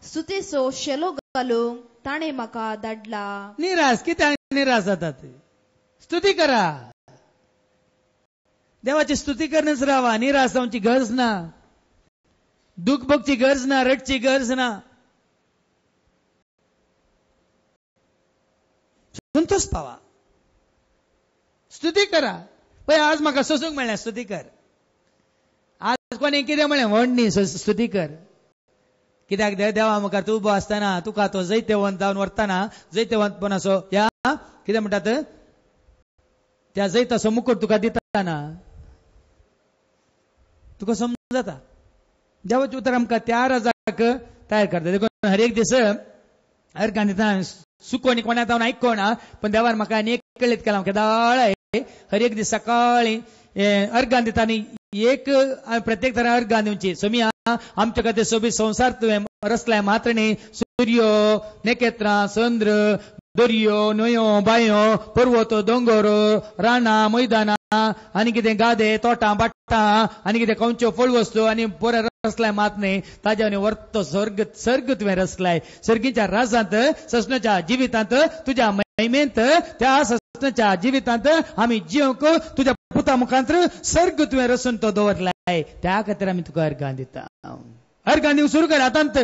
स्तुतेचो शेलो घालूंक ताणें म्हाका धाडला. निराश कित्याक निराश जातात. स्तुती करा, देवाची स्तुती करणेच रावा. निराश जावची गरज ना, दुःख भोगची गरज ना, रडची गरज ना. संतोष पावा, स्तुती करा. पळय आज म्हाका सोसूंक मेळ्ळें स्तुती कर. आज कोणी कितें म्हळें व्हडणी स्तुती कर. कित्याक देवा मुखार तूं उबो आसतना तुका तो जैतवंत जावन व्हरतना जैतवंतपणाचो ह्या कितें म्हणटात त्या जैताचो मुकुट तुका दितना तुका समजता. देवाचे उतर आमकां त्या राजाक तयार करता. देखून हर एक दीस अर्घां दितना सुकोनी कोणा जावन आयकोना, पण देवान म्हाका आनी एक कळीत केलां केदाळ हर एक दीस सकाळी अर्घां दितानी एक प्रत्येक तरा अर्घां दिवची. सोमी आमचे खातीर सोबीत संसार तुवें रचलाय मात्र न्ही. सूर्य, नखेत्रां, चंद्र, दर्यो, न्हंयो, बांयो, पर्वत, दोंगर, रानां, मैदानां आनी कितें गादे, तोटां, बाट्टां आनी कितें खंयच्यो फळ वस्तू आनी बरें रचलाय मात न्ही. ताज्या वरतो सर्ग तुवें रचलाय. सर्गीच्या राजांत ससनाच्या जिवितांत तुज्या महिमेंत त्या ससनाच्या जिवितांत आमी जिवंक तुज्या पुता मुखांतर सर्ग तुवें रचून तो दवरलाय. त्या खातीर आमी तुका अर्घां दिता. अर्घां दिवंक सुरू कर आतांत.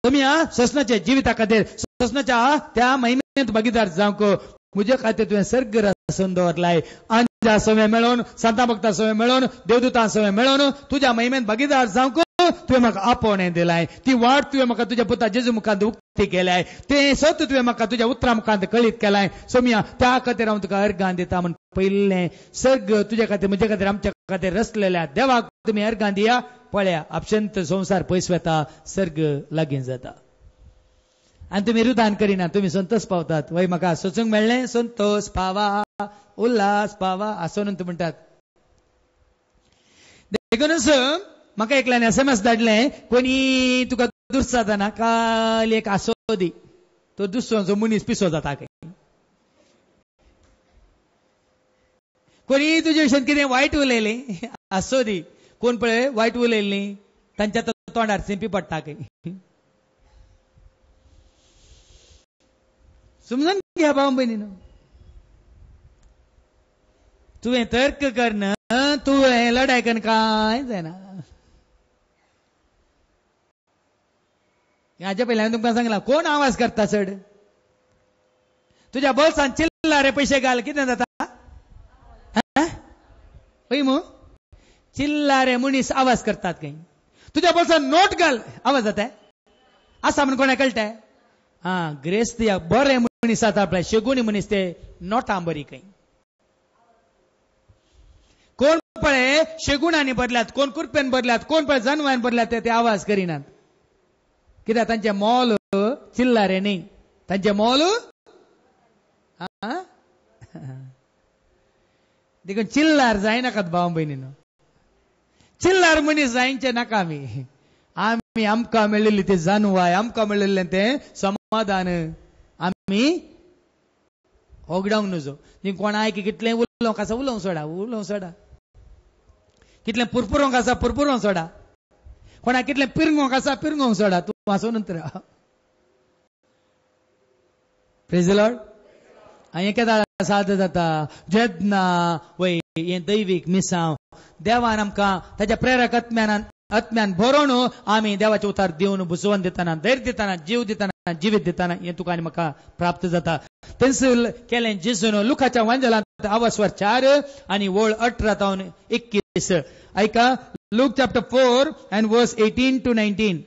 तुमी ससनाच्या जिविता खातीर ससनाच्या त्या महिमेंत भागीदार जावंक म्हजे खातीर तुवें सर्ग रचून दवरलाय. अंजा सवे मेळोवन, संता भक्तां सवे मेळोवन, देवदूतां सवे मेळोवन तुज्या महिमेंत भागीदार जावंक तुवें म्हाका आपोवणें दिलाय, ती वाट तुवें म्हाका तुज्या पुता जेजू मुखांत उक्ती केल्याय, तें सत तुवें म्हाका तुज्या उतरां मुखांत कळीत केलाय. सोमिया त्या खातीर हांव तुका अर्गां दिता म्हण पयलें सर्ग तुज्या खातीर म्हजे खातीर आमच्या खातीर रचलेल्या देवाक तुमी अर्गां दिया. पळया आपशंत संवसार पयस वता, सर्ग लागीं जाता. आनी तुमी रुदान करिना, तुमी संतोष पावतात. वय म्हाका सोचूंक मेळ्ळें, संतोष पावा, उल्हास पावा आसोनंत म्हणटात. देखूनच म्हाका एकल्यान SMS धाडलें, कोणी तुका दुस जाताना काल एक आसो दी. तो दुसरो मनीस पिसो जाता काय, कोणी तुजे विशयी कितें वायट उलयलें आसो दी. कोण पळय वायट उलयलें तांच्या तोंडार सिंपी पडटा काय. समजून घ्या भाव बहिणीनो, तुवें तर्क करना, तुवें लढाय करन काय जायना. हाच्या पयलीं हांवें तुमकां सांगलां, कोण आवाज करता चड? तुज्या बोल्सान चिल्लारे पयशे घाल, कितें जाता? पळय मू चिल्लारे मनीस आवाज करतात काय. तुज्या बोल्सान नोट घाल, आवाज जाता आसा म्हण कोणा कळटाय? ग्रेस्त या बरे मनीस जाता आपल्या शेगुणी मनीस ते नोटां बरी काय. कोण पळय शेगुणांनी बदल्यात, कोण कुरपेन बदल्यात, कोण पळय जानवान बदल्यात, ते आवाज करिनात. कित्याक तांचे मोल चिल्लारे न्ही, तांचे मोल देखून चिल्लार जायनाकात भाव बहिणीनो. चिल्लार मनीस जायचे नाका आमी. आमी आमकां मेळिल्ली ते जानवाय, आमकां मेळिल्लें ते समाधान आमी होगडावंक नजो. कोणाक कितलें उलोवंक आसा उलोवंक सोडा, उलोवंक सोडा. कितलें पुरपुरोंक आसा पुरपुरोंक सोडा. कोणाक कितलें पिरंगोंक आसा पिरंगोंक सोडा. तूं वाचून नंतर प्रेज द लॉर्ड. आनी केदार साद जाता जेन्ना वय हें दैवीक मिसांव देवान आमकां ताच्या प्रेरक आत्म्यान भरोवन आमी देवाचे उतार दिवन बुजवण दिताना, धैर्य दिताना, जीव दिताना, जिवीत दिताना हें तुका आनी म्हाका प्राप्त जाता. थंयसर केलें जेजून लुकाच्या वांजलांत आवास्वर 4 आनी वळ 18-21 ऐका. Look chapter 4 and verse 18 to 19.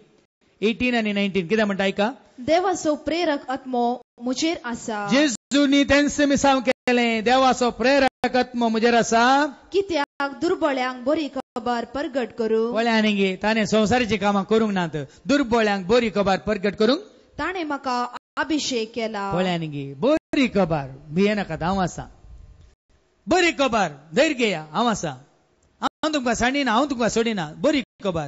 18 आणि 19 कितें म्हणटा ऐका. देवाचो प्रेरक आत्मो मुजेर आसा. जेजूनी तेंचे मिसांव केलें. देवाचो प्रेरक आत्मो मुजेर आसा. कित्याक दुर्बळ्यांक बरी खबर परगट करूंक. पळयानी गे ताणें संवसाराची कामां करूंक नात, दुर्बळ्यांक बरी खबर परगट करूंक ताणें म्हाका अभिषेक केला. पळयानी गे बरी खबर भिये नाकात, हांव आसा. बरी खबर धैर्य घेया, हांव आसा. हांव तुमकां सांडिना, हांव तुमकां सोडिना. बरी खबर.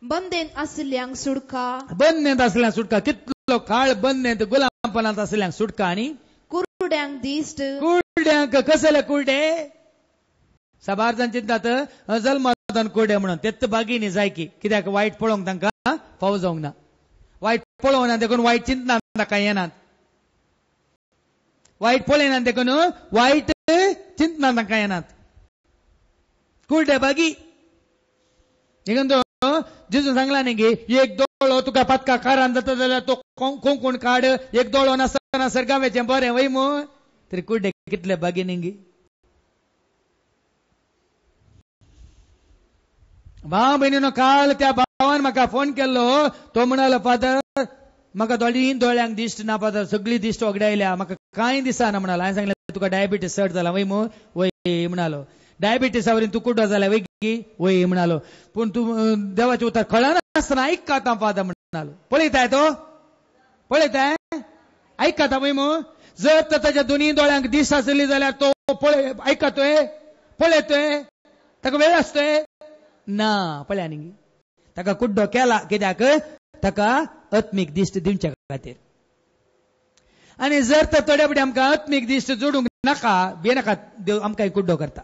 बंदेन आसल्यांक सुटका. बंदेंत आसल्यांक सुटका. कितलो काळ बंदेंत गुलामपणांत आसल्यांक सुटका. आनी कुरड्यांक दिश्ट. कुरड्यांक कसले कुरडे? साबार जाण चिंतात जल्मादान कुरडे म्हणून. तेच बागिनी जाय की, कित्याक वायट पळोवंक तांकां फाव जावंक ना. वायट पळोवंक ना देखून वायट चिंतना ताका येनात. वायट पळयना देखून वायट चिंतना तांकां येनात. कुरडे बागी. देखून तो जेजू सांगला न्ही गे, एक दोळो तुका पदका कारान जाता जाल्यार तो कोंकण काड. एक दोळो नासतना सरगांवेचें बरें वय मू. तरी कुरडे कितले बागी न्ही गे. भाव भयणीनो, काल त्या भावान म्हाका फोन केल्लो. तो म्हणालो फादर म्हाका दोळ्यांक दिश्ट ना फादर, सगळी दिश्ट वगडायल्या, म्हाका कांय दिसना म्हणालो. हांवें सांगलें तुका डायबिटीस चड जाला वय मू. वय म्हणालो. डायबिटीसा वरीन तूं कुड्डो जाला वय गी. वय म्हणालो. पूण तूं देवाचे उतार कळनासतना आयकाता फादर म्हणालो. पळयताय तो, पळयताय आयकाता वय मू. जर तर ताच्या दोनी दोळ्यांक दिश्ट आसली जाल्यार तो आयकतोय, पळयतोय, ताका वेळ आसतोय ना. पळया न्ही ताका कुड्डो केला कित्याक ताका आत्मीक दिश्ट दिवच्या खातीर. आनी जर तर थोडे फुडें आमकां आत्मीक दिश्ट जोडूंक नाका भियेनाका, देव आमकां कुड्डो करता.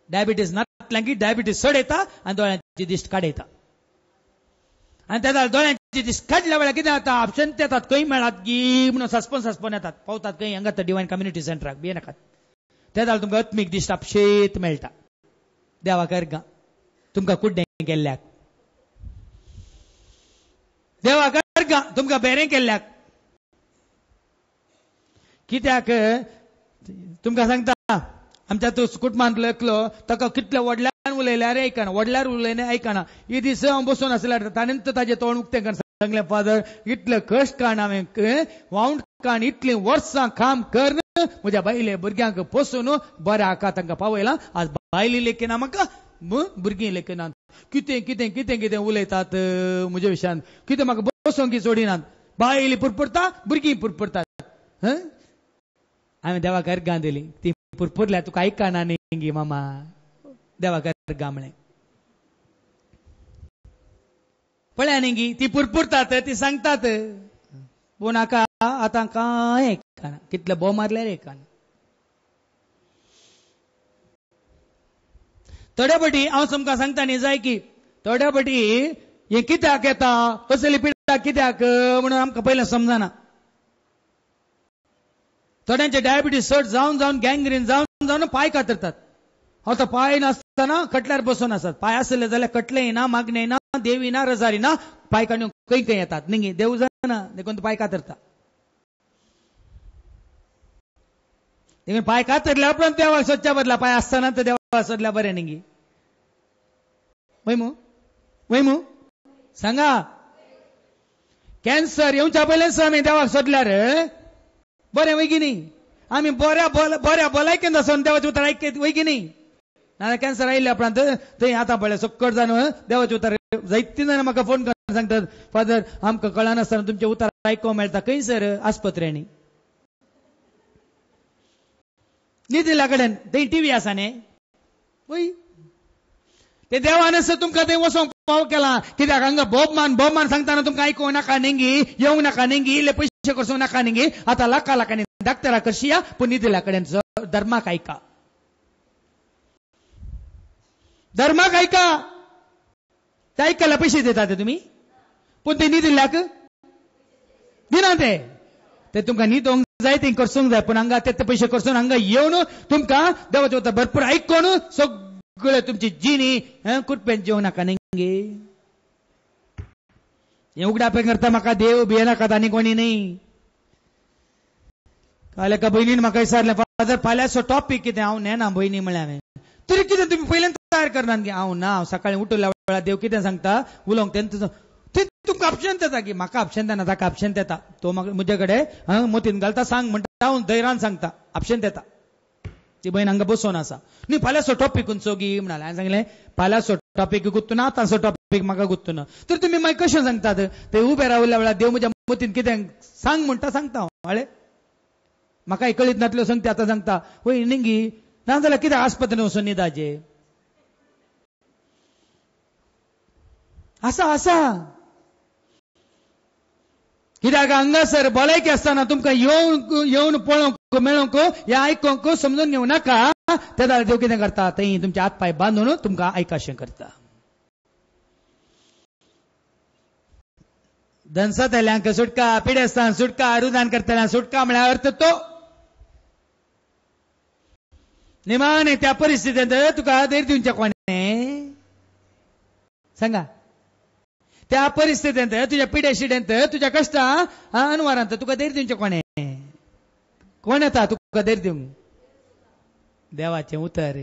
डायबिटीस नातल्यांक डायबिटीस चडयता आनी दोळ्यांची दिश्ट काडयता. आनी त्या दोळ्यांची दिश्ट काडल्या वेळार कितें जाता, ऑप्शन येतात खंय मेळात गी म्हणून सस्पोन येतात, पावतात खंय हांगा डिवायन कम्युनिटी सेंटराक भियेनाकात. त्या जाल्यार तुमकां आत्मीक दिश्ट आपशेत मेळटा. देवाक अर्गां तुमकां कुड्डें केल्ल्याक, देवाक अर्गां तुमकां बेरें केल्ल्याक. कित्याक तुमकां सांगता, आमच्या तो कुटुंबांतलो एकलो ताका कितले व्हडल्यान उलयल्यार ऐकना वडल्यार उलयना ऐकना ही दीस हांव बसून आसल्यार ताणें ताजें तोंड उक्तें करून सांगलें फादर इतलें कश्ट काण हांवें वावंड काण इतलीं वर्सां काम कर म्हज्या बायले भुरग्यांक पोसून बऱ्या हाका तांकां पावयलां आज बायली लेखिना म्हाका भुरगीं लेखिनात कितें कितें कितें कितें उलयतात म्हज्या विशयान कितें म्हाका बसोंक सोडिनात बायली पुरपुरता भुरगीं पुरपुरतात हांवें देवाक अर्गां दिली ती पुरपुरल्या तुका आयकना न्ही मामा देवाक अर्गां म्हळें पळया न्ही ती पुरपुरतात ती सांगतात पूण हाका आतां कांय आयकना कितले भोव मारल्यार आयकना थोड्या फाटी हांव तुमकां सांगता न्ही जाय की थोड्या फाटी हें कित्याक येता असली पिडा कित्याक म्हणून आमकां पयलें समजना थोड्यांचे डायबिटीस चड जावन जावन गँग्रीन जावन जावन पांय कातरतात हांव तो पांय नासतना कटल्यार बसून आसात पांय आसले जाल्यार कटलेय ना मागणेय ना देवी ना रजारी ना पांय काडून खंय खंय येतात न्ही देव जायना देखून पांय कातरता देखून पांय कातरल्या उपरांत देवाक सोदच्या बदला पांय आसतना तर देवाक सोदल्या बरें न्ही वयमू सांगा कॅन्सर येवच्या पयलेच आमी देवाक सोदल्यार बरें वय की न्ही आमी बऱ्या भलायकेन आसून देवाचें उतर आयकत वय की न्ही नाल्यार कॅन्सर आयिल्ल्या उपरांत थंय आतां पळय सक्कट जावन देवाचें उतर जायतीं जाणां म्हाका फोन करून सांगतात फादर आमकां कळनासतना तुमचें उतर आयकोंक मेळटा खंय सर आस्पत्र्यांनी न्ही कडेन थंय टीव्ही आसा न्ही वय ते देवान तुमकां थंय वचोंक फाव केला कित्याक हांगा भोबमान सांगतना तुमकां आयकूंक नाका न्ही येवंक नाका न्ही इल्ले पयशे खर्चूंक नाका न्ही आतां लाखांनी डाक्टरा कशी या पूण निदिल्या कडेन धर्माक ऐका धर्माक ऐका ते ऐकायला पैसे देतात तुमी पूण ते निदिल्ल्याक दिना ते तुमकां न्हीद जाय ते करसूंक जाय पूण हांगा ते पैसे करसून हांगा येवन तुमकां देवाचें उतर भरपूर आयकून सगळे तुमची जिणी कुटपेन जेवं नाका न्ही हे उगडापे करता म्हाका देव भिये नाकात आनी कोणी न्ही काल एका भयणीन म्हाका विचारलें फादर फाल्यांचो टॉपीक कितें हांव नेना भयणी म्हळ्यार हांवें तरी कितें तुमी पयलें तयार करनात गे हांव ना हांव सकाळीं उठल्या वेळार देव कितें सांगता उलोवंक तेन्ना तुमकां ऑप्शन देता की म्हाका ऑप्शन देना ताका ऑप्शन देता तो म्हजे कडेन मोतीन घालता सांग म्हणटा हांव धैर्यान सांगता ऑप्शन देता ती भयण हांगा बसून आसा न्ही फाल्यांचो टॉपीक खंयचो गी म्हणाले हांवें सांगलें फाल्यांचो टॉपीक गुत्तूना आतांचो टॉपीक म्हाका गुत्तूना तर तुमी मागीर कशें सांगतात ते उबे रावल्या वेळार देव म्हज्या मोतीन कितें सांग म्हणटा सांगता हांव हळे म्हाका कळीत नातल्यो सांगता आतां सांगता वय न्ही ना जाल्यार कितें आस्पत्रेन वचून न्हिदाचे आसा कित्याक हांगासर भलायकी आसतना तुमकां येवन पळोवंक मेळोवंक या आयकोंक समजून घेवं नाका त्या जाल्यार देव कितें करता थंय तुमचे हात पाय बांदून तुमकां आयकाशें करता दनसतल्यांक सुटका पिडेस्तान सुटका रुदान करतल्यांक सुटका म्हळ्यार अर्थ तो निमाणे त्या परिस्थितींत तुका धैर्य दिवचें कोणें सांगा त्या परिस्थितींत तुझ्या पिडेशिडेंत तुझ्या कश्टा अनवरांत तुका धैर्य दिवचें कोण येता तुका धैर्य दिवंक देवाचें उतर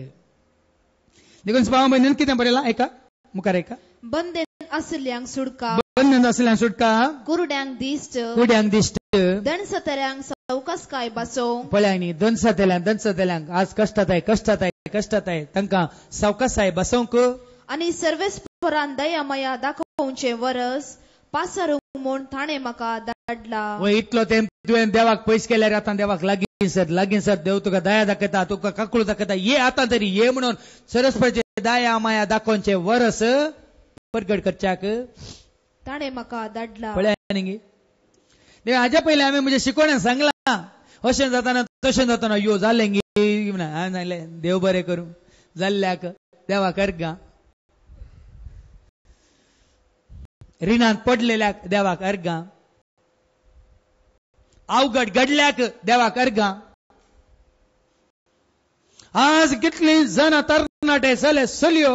देखून भावा भयणीन कितें बरयलां ऐका मुखार ऐका बंदेन आसल्यांक सुटका कुरड्यांक दिश्ट दणसतल्यांक सवकासकाय बसोवंक पळय न्ही दनसतल्यांक आज कश्टात तांकां सवकासाय बसोवंक आनी सर्वेस्परान दया माया दाखोवचें वरस पासर म्हूण ताणें म्हाका धाडला वय इतलो तेंप तुवें देवाक पयस केल्यार आतां देवाक लागीं सर देव तुका दया दाखयता तुका काकूळ दाखयता ये आतां तरी ये म्हणून सरस्वतीचे दया माया दाखोवचें वरस परगट करच्याक ताणें म्हाका धाडला पळय न्ही हाज्या पयलीं हांवें म्हज्या शिकवण्यान सांगलां अशें जाताना तशें जाताना यो जालें गे म्हणून हांवें सांगलें देव बरें करूं जाल्ल्याक देवाक अर्गां रिणांत पडलेल्याक देवाक अर्गां अवघड घडल्याक देवाक अर्गां आज कितलीं जाणां तरणाटे चलयो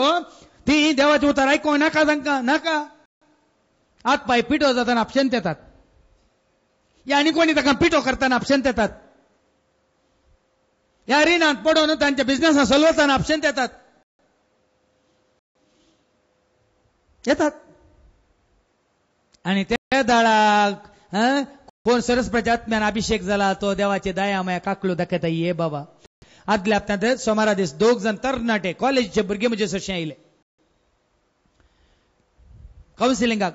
ती देवाचें उतर आयकूंक नाका तांकां नाका हात पाय पिठो जाताना आपशेंत येतात या आनी कोणी ताका पिठो करताना आपशेंत येतात या रिणांत पडून तांच्या बिझनेसां चलवताना आपशेंत येतात येतात. आणि त्या दाळाक कोण सरस्वती आत्म्यान अभिषेक झाला तो देवाचे दया माया काकलो दाखयता ये बाबा. आदल्या हप्त्यात सोमारा दिस 2 जण तरणाटे कॉलेजचे भुरगे म्हणजे सशे आयले काउन्सिलिंगाक.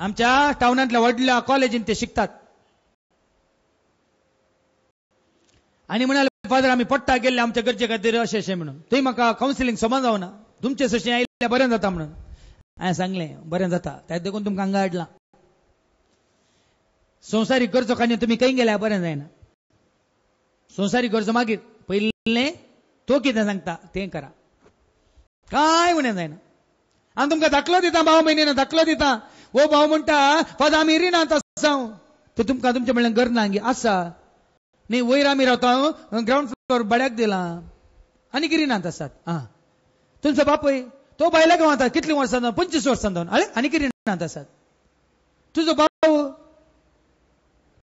आमच्या टाउनातल्या व्हडल्या कॉलेजीन ते शिकतात. आणि म्हणाले फादर आम्ही पट्टा गेले आमच्या घरचे खातीर अशें अशें म्हणून तुम्ही म्हाका काउन्सिलिंग समजाव ना तुमचे सशें आयिल्ले बरें जाता म्हणून. हांवें सांगलें बरें जाता त्यात देखून तुमकां हांगा हाडलां. संवसारीक गरजो खातीर तुम्ही खंय गेल्यार बरें जायना. संवसारीक गरजो मागीर पयलें तो कितें सांगता तें करा काय म्हणून जायना. आनी तुमकां दाखलो दिता भाव भयणीन दाखलो दिता. वो भाव म्हणटा फादर आमी रिणांत आसा तर तुमकां तुमचे म्हणल्यार घर ना आसा न्ही. वयर आमी रावता ग्राउंड फ्लोर भाड्याक दिला आनी कितें रिणांत आसात. तुमचो बापूय तो भायल्या गांवांत कितलीं वर्सां जावन 25 वर्सां जावन अरे आनी कितें रिणांत आसात. तुजो भाऊ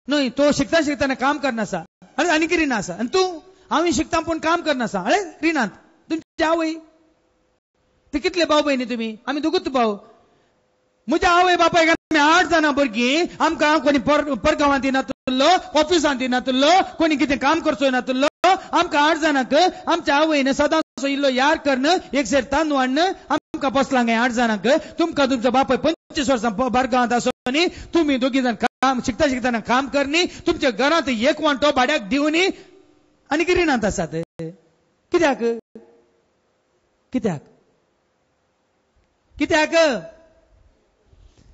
न्हय तो शिकता शिकताना काम करना आसा अरे आनी कितें रिणा आसा. आनी तूं हांव शिकता पूण काम करना आसा अरे रिणांत. तुमची आवय ते कितले भाव भयणी तुमी आमी दोगूच भाव. म्हज्या आवय बापायक आमी 8 जाणां भुरगीं आमकां कोणी परगांवांत दिनातलो ऑफिसांत दिनातलो कोणी कितें काम करचो नातलो. आमकां 8 जाणांक आमच्या आवयन सदांच इल्लो यार करणं एक सेर तांदूळ हाडणं आमकां पोसलांक 8 जाणांक. तुमकां तुमचो बापाय 25 वर्सां परगांवांत आसोनी तुमी दोगी जाण काम शिकता शिकताना काम करनी तुमच्या घरांत एक वांटो भाड्याक दिवनी आनी कितें रिणांत आसात. कित्याक कित्याक कित्याक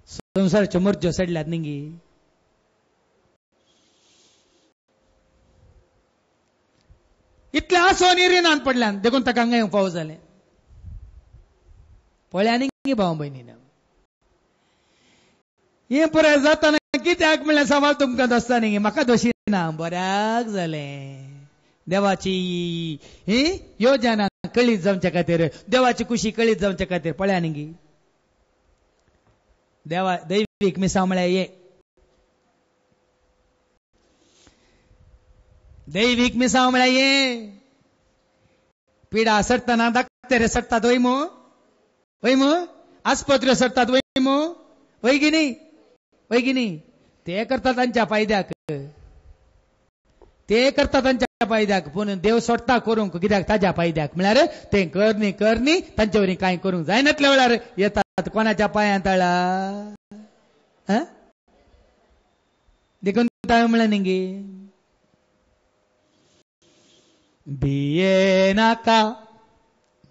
संवसाराच्यो मर्ज्यो सडल्यात न्ही. इतले आसोन रिणांत पडल्यान देखून ताका हांगा येवंक फावो जालें. पळया न्ही भाव भयणीन हें पुराय जाताना कित्याक म्हणल्यार सवाल तुमकां दोस्ता न्ही म्हाका दोशी ना बऱ्याक जालें. देवाची योजना कळीत जावच्या खातीर देवाची खुशी कळीत जावच्या खातीर पळया न्ही देवा दैवीक मिसां म्हळ्यार ये दैवीक मिसां म्हळ्यार ये पिडा सडटना दाक्तेरे सडटात वय मू आस्पत्र्यो सडटात वय मू वय की न्ही. ते करतात तांच्या फायद्याक ते करतात तांच्या फायद्याक पूण देव सोडटा करूंक कित्याक ताज्या फायद्याक म्हळ्यार ते करनी तांचे वरी कांय करूंक जायनातल्या वेळार येतात कोणाच्या पांयांत आळा देखून म्हळें न्ही भिये नाका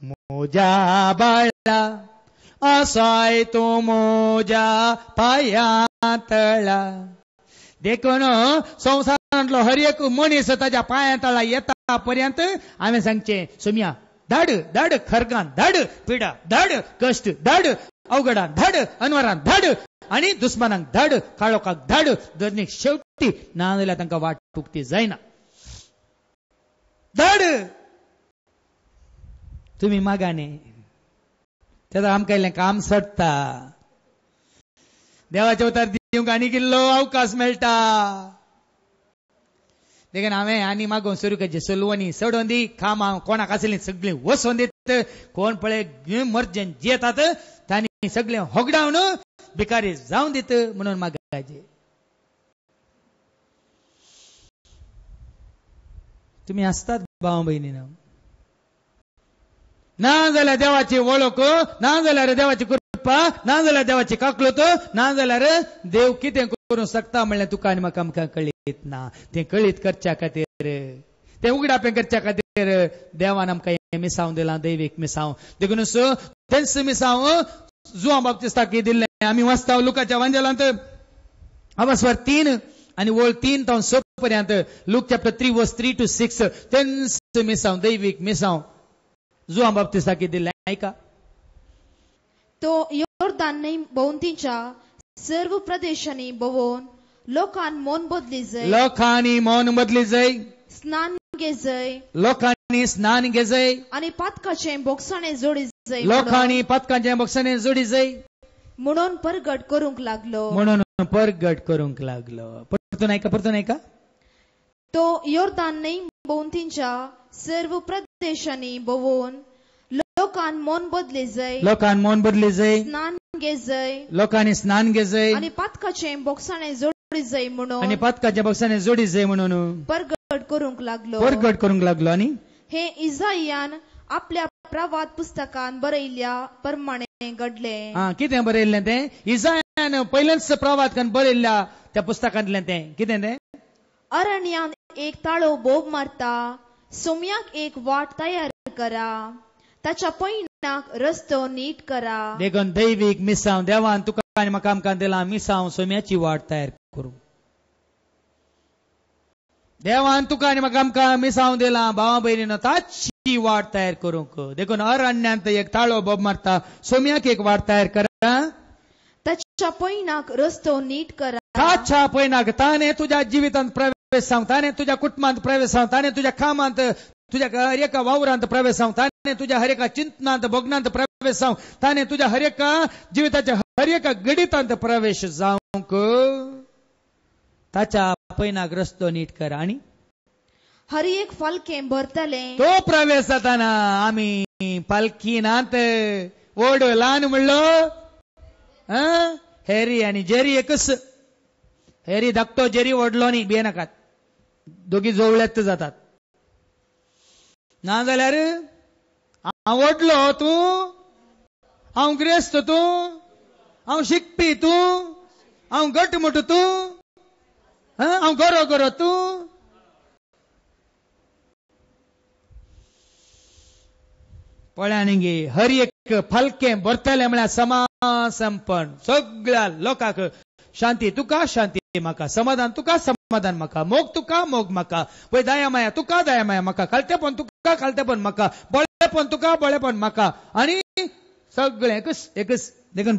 मोजा बाळा असाय तो मोजा पायांतळा. देखून संवसारांतलो हर एक मनीस ताज्या पायांतळा येता पर्यंत हांवें सांगचें सोम्या धाड धाड खरगान धाड पिडा धाड कश्ट धाड अवघडान धाड अनवरान धाड आनी दुस्मानांक धाड काळोखाक धाड धरणीक शेवटी ना जाल्यार तांकां वाट पुगती जायना. धाड तुमी मागाने तेन्ना आमकां इल्लें काम सडटा. देवाचे उतर दिवंक आनी किल्लो अवकाश मेळटा. देखून हांवें आनी मागोवन सुरू करचें सुलवणी सोडोवन दी कामां कोणाक आसलीं सगळीं वचोन दीत कोण पळय मर्जेन जेतात तांणी सगळें होगडावन भिकारी जावन दीत म्हणून मागायचें. तुमी आसतात भाव भयणीन ना जाल्यार देवाची वळख ना जाल्यार देवाची कृपा ना जाल्यार देवाची काकलूत ना जाल्यार देव कितें करूंक शकता म्हणल्यार तुका आनी म्हाका आमकां कळीत ना. तें कळीत करच्या खातीर तें उगडापें करच्या खातीर देवान आमकां हें मिसांव दिलां दैवीक मिसांव. देखून तेंच मिसांव जुआं बाप्तिस्ताक दिल्लें आमी वाचता लुकाच्या वांजेलांत अवस्वर 3 आनी वळ 3 तावन 6 पर्यंत लूक चॅप्टर 3 वर्स 3 to 6 तेंच मिसांव दैवीक मिसांव जुआं बाप्तिस्ताक दिल्लें ऐका. तो योर्दान भोंवतीच्या सर्व प्रदेशांनी भोंवून लोकांनी मन बदली जाय स्नान घे जाय लोकांनी स्नान घे जाय आनी पातकाचें बोगसाणें जोडी जाय लोकांनी पातकाचें बोगसाणें जोडी जाय म्हणून परगट करूंक लागलो. परतून ऐका तो योर्दान भोंवतीच्या सर्व प्रदेशांनी भोंवून लोकांन मन बदले जाय स्नान घे जाय लोकांनी स्नान घे जाय आणि पातकाचे बोक्साने जोडी जाय म्हणून परगट करूंक लागलो आणि हे इसायान आपल्या प्रवाद पुस्तकान बरयल्या प्रमाणे घडले. कितें बरयल्लें तें इसायान पयलेच प्रवाद कान बरयल्ल्या त्या पुस्तकांतलें तें कितें तें अरण्यान एक ताळो बोब मारता सोम्याक एक वाट तयार करा ताच्या पैनाक रस्तो नीट करा. देखून दैवीक मिसांव देवान तुका आनी म्हाका आमकां दिला मिसांव सोम्याची वाट तयार करूंक. देवान तुका आनी म्हाका आमकां मिसांव दिला भावा भयणीनो ताची वाट तयार करूंक. देखून अरण्यात एक ताळो बोब मारता सोम्याक एक वाट तयार करा ताच्या पैनाक रस्तो नीट करा. ताच्या पैनाक ताणे तुज्या जिवितांत प्रवेश जावंक ताणे तुज्या कुटुंबांत प्रवेश जावंक ताणे तुज्या कामांत तुज्या हर एका वावरांत प्रवेश जावंक ताणे तुज्या हर एका चिंतनांत भोगनांत प्रवेश जावंक ताणे तुज्या हर एका जिविताच्या हर एका गडितांत प्रवेश जावंक ताच्या पैनाक रस्तो नीट करा. आणि हर एक फालकें भरतले तो प्रवेश जाताना आमी पालखीनांत व्हड ल्हान म्हणलो हेरी आनी जेरी एकच. हेरी धाकटो जेरी व्हडलो न्ही भिये नाकात दोगी जवळ्यात जातात. ना जाल्यार हांव व्हडलो तूं हांव ग्रेस्त तूं हांव शिकपी तूं हांव घटमूट तूं हांव गरो तूं. पळया न्ही हर एक फालकें भरतलें म्हळ्यार समासंपण सगळ्या लोकांक शांती तुका शांती म्हाका समाधान तुका समाधान म्हाका मोग तुका मोग म्हाका पळय दया माया तुका दया माया म्हाका खालतेपण तुका खालतेपण म्हाका बळेपण तुका बळेपण म्हाका आणि सगळें एकच देखून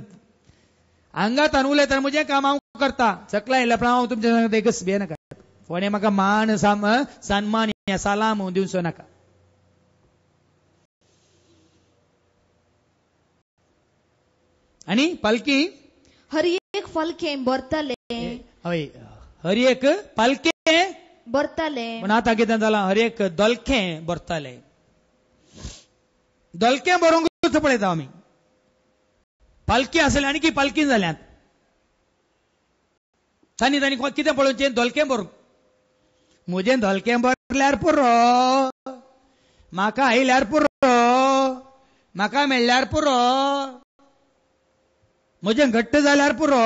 आंगातान उलयतना म्हजें काम हांव करता सकला येयल्या पण हांव तुमच्या सांगता एकच भिये नाका कोणें म्हाका मान सन्मान सालाम दिवचो नाका. आणि पालखी हर एक फालकें भरतले हय हर एक पालखें भरतले पण आतां कितें जालां हर एक दोलखें भरतले. दोलखें बरोवंक पळयता आमी पालखी आसली आनी पालखी जाल्यात तांणी कितें पळोवचें दोलखें बरोवंक. म्हजें दोलखें भरल्यार पुरो म्हाका आयल्यार पुरो म्हाका मेळ्ळ्यार पुरो म्हजें घट्ट जाल्यार पुरो.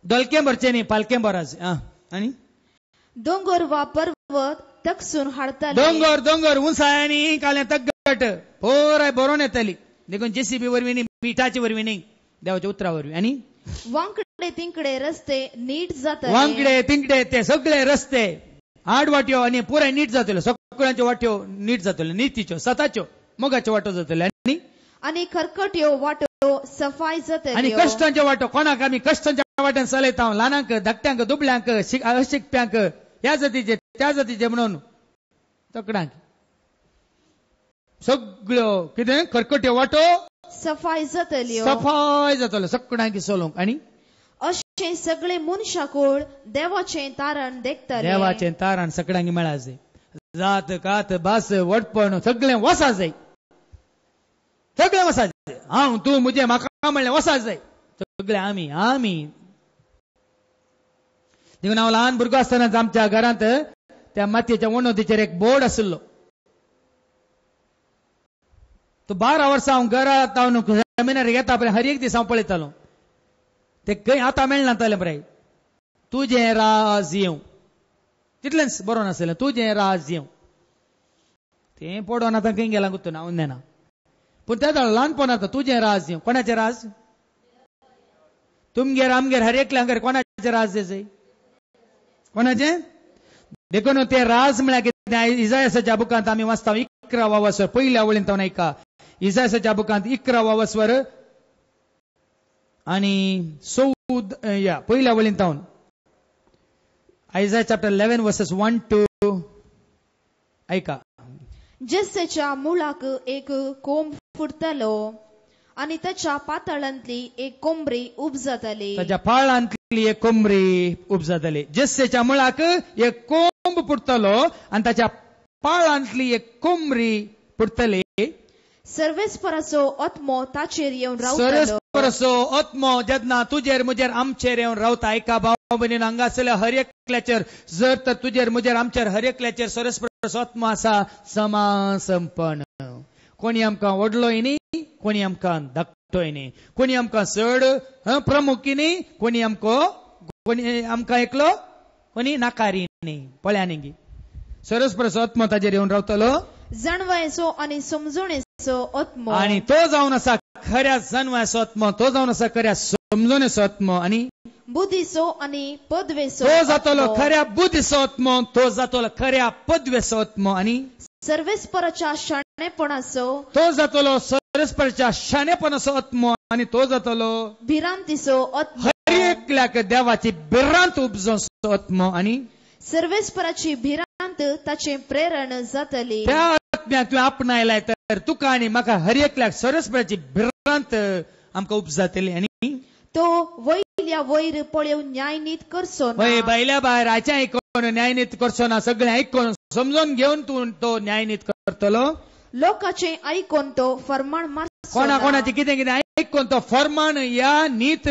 दोलखें भरचें न्ही पालखें भराच. आनी दोंगर वा पर्वत तकसून हाडताले दोंगर उंचायांनी कालें तगट पोराय बरोवन येतली देखून जेसीबी वरवीं न्ही मिठाचे वरवीं न्ही देवाच्या उतरा वरवीं. आनी वांकडे तिंकडे रस्ते नीट जातले वांकडे तिंकडे ते सगळे रस्ते आड वाट्यो आनी पुराय नीट जातल्यो सगळ्यांच्यो वाट्यो नीट जातल्यो नितीच्यो सताच्यो मोगाच्यो वाटो जातल्यो. आनी खरकट्यो वाटो सफाई जातल्यो आनी कश्टांच्यो वाटो कोणाक आमी कश्टांच्या वाट्यान चलयता ल्हानांक धाकट्यांक दुबळ्यांक अशिकप्यांक ह्या जातीचे त्या जातीचे म्हणून तकडांक सगळ्यो कितें खरकट्यो वाटो सफाई जातल्यो सगळ्यांक चलोवंक. आनी अशें सगळे मनशाकूळ देवाचें तारण देखतले देवाचें तारण सगळ्यांक मेळा जाय. जात कात भास वडपण सगळें वसा जाय सगळें वसा जाय. हांव तूं म्हजें म्हाका म्हणलें वसा जाय सगळे आमी देखून हांव ल्हान भुरगो आसतना आमच्या घरांत त्या मातयेच्या वणोदीचेर एक बोर्ड आशिल्लो. तो 12 वर्सां हांव घरांत सेमिनार घेता पळय हर एक दीस हांव पळयतालो ते खंय आतां मेळनातालें पळय. तुजें राज येवं तितलेंच बरोवन आसलें तुजें राज येवं तें पडोवन आतां खंय गेलां गुत्तून हांव नेना. पूण त्या ल्हानपणांत तुजें राज येवं कोणाचें राज तुमगेर आमगेर हर एकल्यांगेर कोणाचें राज जाय कोणाचें. देखून ते राज म्हळ्यार कितें इसायासाच्या बुकांत आमी वाचता 11वा वस्वर पयल्या वळींत हांव ऐका इसायासाच्या बुकांत 11वा वस्वर आनी 14 पयल्या वळींत हांव आयझाया चॅप्टर 11 वर्सेस 1 to ऐका. जेसेच्या मुळाक एक कोंब फुटतलो आणि त्याच्या पातळांतली एक कोंबरी उब जातली त्याच्या पाळांतली एक कोंबरी उब जातली. जेसेच्या मुळाक एक कोंब फुटतलो आणि त्याच्या पाळांतली एक कोंबरी पडतली. सर्वेस्पराचो आत्मो ताचेर येवन रावतलो. सर्वेस्पराचो आत्मो जेन्ना तुजेर मुजेर आमचेर येवन रावता. एका भाव भयणीन हांगा आसलेल्या हर एकल्याचेर जर तर तुजेर मुजेर आमचेर हर एकल्याचेर सर्वेस्पराचो आत्मो आसा समासंपन्न. कोणी आमकां वडलोय न्ही, कोणी आमकां धाकटोय न्ही, कोणी आमकां चड प्रमुखी न्ही, कोणी आमकां एकलो कोणी नाकारी न्ही. पळया न्ही सर्वेस्पराचो आत्मो ताजेर येवन रावतलो. जाणवायचो आनी समजणेचो आत्मो. आणि तो जावन आसा खऱ्या जाणवायचो आत्मो, तो जावन आसा खऱ्या समजणेचो आत्मो. आणि बुद्धीचो आनी पदवेचो तो जातलो खऱ्या बुद्धीचो आत्मो, तो जातलो खऱ्या पदवेचो आत्मो. आणि सर्वेस्पराच्या शाणेपणाचो तो जातलो सर्वेस्पराच्या शाणेपणाचो आत्मो. आणि तो जातलो भिरांतीचो आत्मो. हर एकल्याक देवाची भिरांत उपजोचो आत्मो. आणि सर्वेस्पराची भिरांत ताचे प्रेरण जातली. त्या आत्म्याक तुवें आपणायलाय तर तुका आनी म्हाका हर एकल्याक सर्वेस्पराची भिरांत आमकां उपजातली. आणि तो वयल्या वयर पळोवन न्यायनीत करचो ना. भायल्या भायर आयचें आयकोन न्यायनीत करचो ना. सगळें आयकोन समजून घेवन तूं तो न्यायनीत करतलो. लोकांचे आयकोन तो फर्माण मारचो. कोणाची कितें कितें आयकोन तो फर्माण या नीत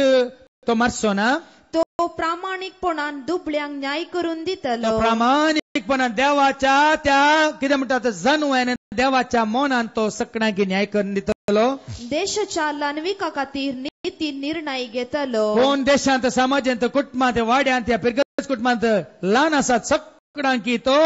तो मारचो ना. तो प्रामाणिकपणान दुबळ्यांक न्याय करून दितलो. प्रामाणिकपणान देवाच्या त्या कितें म्हणटात जन्वान देवाच्या मोनान तो सगळ्यांक न्याय करून दितलो. देशाच्या लानविका खातीर नीती निर्णय घेतलो. कोण देशांत समाजांत कुटुंबांत वाड्यांत या पिरगत कुटुंबांत ल्हान आसात सगळ्यांक तो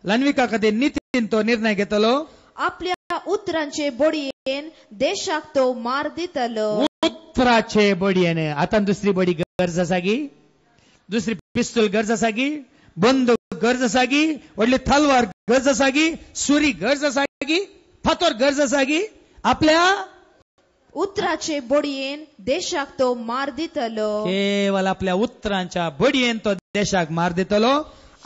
लानविका खातीर नितीन तो निर्णय घेतलो. आपल्या उतरांचे बडयेन देशाक तो मार दितलो. उतराचे बडयेन. आता दुसरी बडी गरज आसा गी, दुसरी पिस्तूल गरज आसा गी, बंदूक गरज आसा गी, व्हडली तलवार गरज आसा गी, सुरी गरज आसा गी, फातोर गरज आसा गी. आपल्या उतराचे बडयेन देशाक तो मार दितलो. केवळ आपल्या उतरांच्या बडयेन तो देशाक मार दितलो.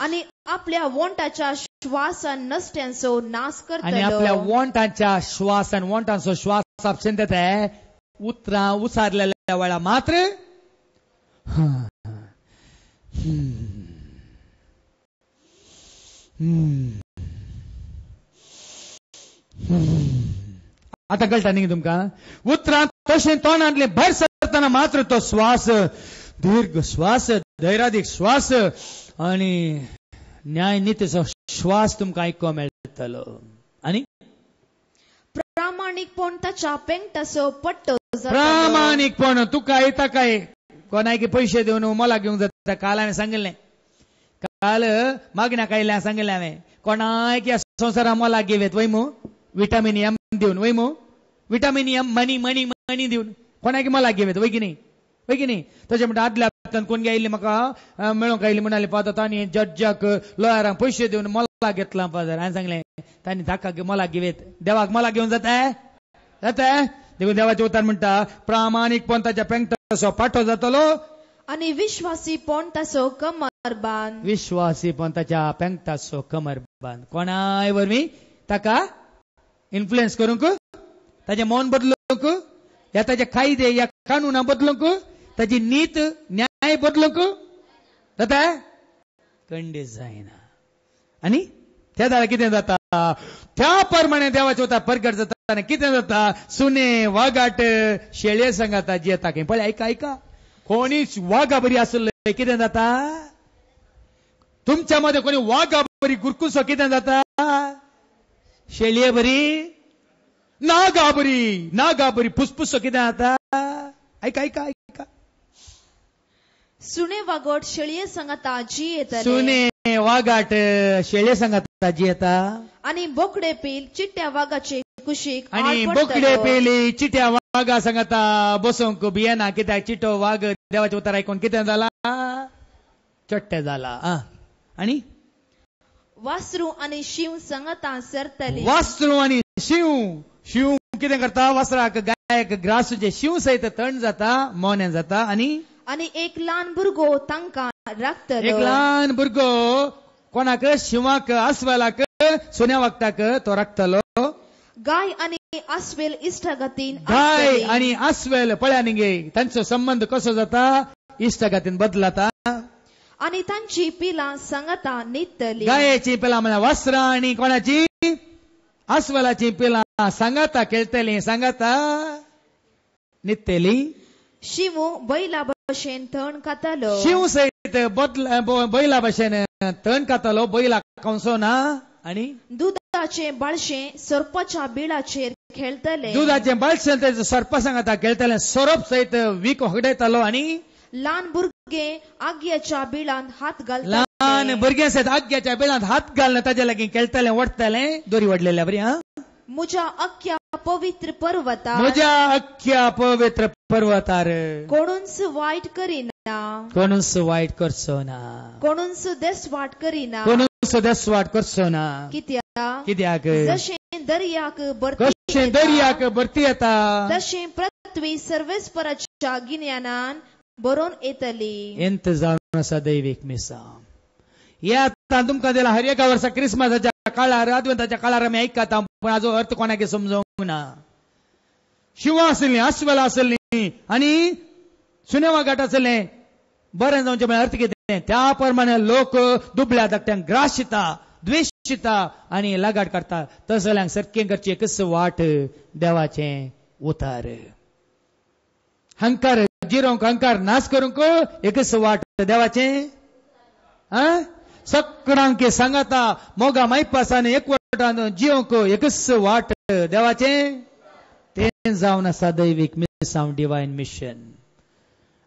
आणि आपल्या वोंटाच्या श्वासान नसत्यांचो नाश करतलो. आणि आपल्या वोंटाच्या श्वासान वोंटांचो श्वास आपसून देता उतरां उसारलेल्या वेळा मात्र आता कळटा न्ही तुमकां. उतरां तशें तोंडांतले भायर सरतना मात्र तो श्वास दीर्घ श्वास, धैर्यादीक श्वास आणि न्यायनीतीचो श्वास तुमकां आयको मेळटलो. आणि प्रामाणिकपण ताच्या पेंगटाचो पट्टो. प्रामाणिकपण तुका येता काय कोणाक पयशे देवन मोला घेवंक जाता. काल हांवें सांगिल्लें, काल मागण्याक आयिल्लें सांगिल्लें हांवें कोणाक ह्या संवसाराक मोलाक घेवेत वयमू विटामीन एम दिवन, वयमू विटामीन एम मनी मनी मनी दिवन कोणाक मोलाक घेवेत वय की न्ही, वय की न्ही. तशें म्हणटा आदल्या हप्त्यान कोण आयिल्ली म्हाका मेळोंक आयिल्ली म्हणाली पावता आनी जड्जाक लॉयरांक पयशे दिवन मोलाक घेतलां पावतर. हांवें सांगलें तांणी ताका मोलाक घेवेत. देवाक मोलाक घेवन जाता देखून देवाचे उतार म्हणटा प्रामाणिकपण ताच्या पेंगटाचो पाठो जातलो. आणि विश्वासीपण ताचो कमरबांद. विश्वासीपण ताच्या पेंगटाचो कमरबांद. कोणाय वरवीं ताका इन्फ्लुएन्स करूंक, ताचें मन बदलूंक, या ताचे कायदे या कानुना बदलूंक, ताची नीत न्याय बदलूंक जाता खंडीत जायना. आणि त्या दारा कितें जाता त्या प्रमाणे देवाचे उतार प्रगट जाता. आनी कितें जाता सुने वागाट शेळये सांगाता जियेता खंय. पळय ऐका कोणी वागा बरी आसले कितें जाता तुमच्या मध्ये कोणी वागा बरी गुरकुसो कितें जाता शेळये बरी नागा बरी फुसफुसो कितें जाता. ऐका सुने वागट शेळये सांगाता जियेता. सुने वागाट शेळये सांगाता जियेता. आणि बोकडे पील चिट्ट्या वागाचे कुशीक. आणि बोकडे पेली चिट्या वागा सांगाता बसोंक बियेना. कित्याक चिटो वाग देवाचे उतार आयकोन कितें जाला चट्टे जाला. आणि वासरू आणि शिव सांगाता सरतली. वासरू आणि शिव कितें करता वासराक गायक ग्रासूचे शिव सयत तण जाता मोन्यान जाता. आणि एक ल्हान भुरगो तांकां राखतलो. एक ल्हान भुरगो कोणाक शिवाक आस्वेलाक सुन्या वखदाक तो राखतलो. गाय आणि आस्वेल इश्टगातीन. गाय आणि आस्वेल पळया न्ही गे तांचो संबंध कसो जाता इश्टगातीन बदलता. आणि तांची पिलां सांगता न्हिदतली. गायेची पिलां म्हळ्यार वस्त्रां आणि कोणाची अस्वलाची पिलां सांगता खेळटली सांगता न्हिदतली. शिवू बैला भशेन तण खातालो. शिव सहित बैला भशेन तण खातालो. बैला कंसोना आणि दुधाचे बाळशे सर्पाच्या बिळाचेर खेळतले. दुधाचे बाळशे सर्पा सांगता खेळटले. सोरोप सहित वीक होगडयतालो आणि ल्हान भुरगे आग्याच्या बिळांत हात घालतले. ल्हान भुरगे सहित आग्याच्या बिळांत हात घालून ताजे लागीं खेळटले वडटले. दोरी वडलेल्या बरी. म्हज्या अख्ख्या पवित्र पर्वतार. म्हज्या अख्ख्या पवित्र पर्वतार कोणूच वाईट करिना. कोणूच वाईट करचो ना. कोणूच देसवाट करिना. कोणूच देसवाट करचो ना. कित्याक जशें दर्याक भरती येता तशें पृथ्वी सर्वेस्पराच्या गिन्यानान बरोवन येतली. ಎಂತ जावन आसा दैवीक मिसां. हे आतां तुमकां दिला हर एका वर्सा क्रिसमसाच्या काळार अद्वंताच्या काळार आमी आयकता पण हाजो अर्थ कोणाक समजूंक ना. शिवां आसलीं अस्वलां आसलीं आनी सुनेवा घाट आसले. बरें जावचें म्हळ्यार अर्थ कितें त्या प्रमाणे लोक दुबळ्या धाकट्यांक ग्रासिता द्वेशिता आनी लगाट काडटा. तसल्यांक सरकें करची एकच वाट देवाचें उतार. हंकार जिरोंक हंकार नाश करूंक एकच वाट देवाचें. सगळ्यांक सांगता मोगा मायपासान एकवटान जियोंक एकच वाट देवाचें. तें जावन आसा दैवीक मिसांव डिवायन मिशन.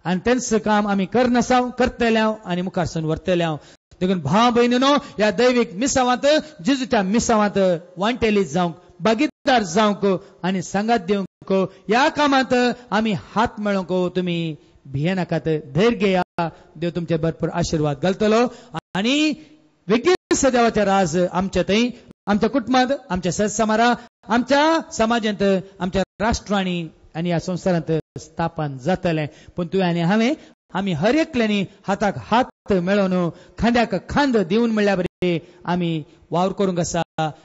आनी तेंच काम आमी करनासाव करतल्या आनी मुखार सावन व्हरतल्या. देखून भाव भयणीनो ह्या दैवीक मिसावांत जेजूच्या मिसावांत वांटेली जावंक भागीदार जावंक आनी सांगात दिवंक ह्या कामांत आमी हात मेळोवंक तुमी भियेनाकात. धैर्य घेया. देव तुमचे भरपूर आशीर्वाद घालतलो आनी वेगळीच देवाचें राज आमच्या थंय आमच्या कुटुंबांत आमच्या सहसमारा आमच्या समाजांत आमच्या राष्ट्रांनी आनी ह्या संवसारांत स्थापन जातलें. पूण तुवें आनी हांवें आमी हर एकल्यांनी हाताक हात मेळोवन खांद्याक खांद दिवन म्हणल्या बरें आमी वावर करूंक आसा.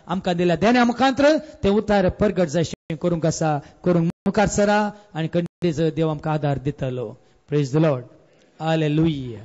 आमकां दिल्या देण्या मुखांतर तें उतार परगट जशें करूंक आसा करूंक मुखार सरा आनी खंडीच देव आमकां आदार दितलो. Praise the lord. हालेलुया.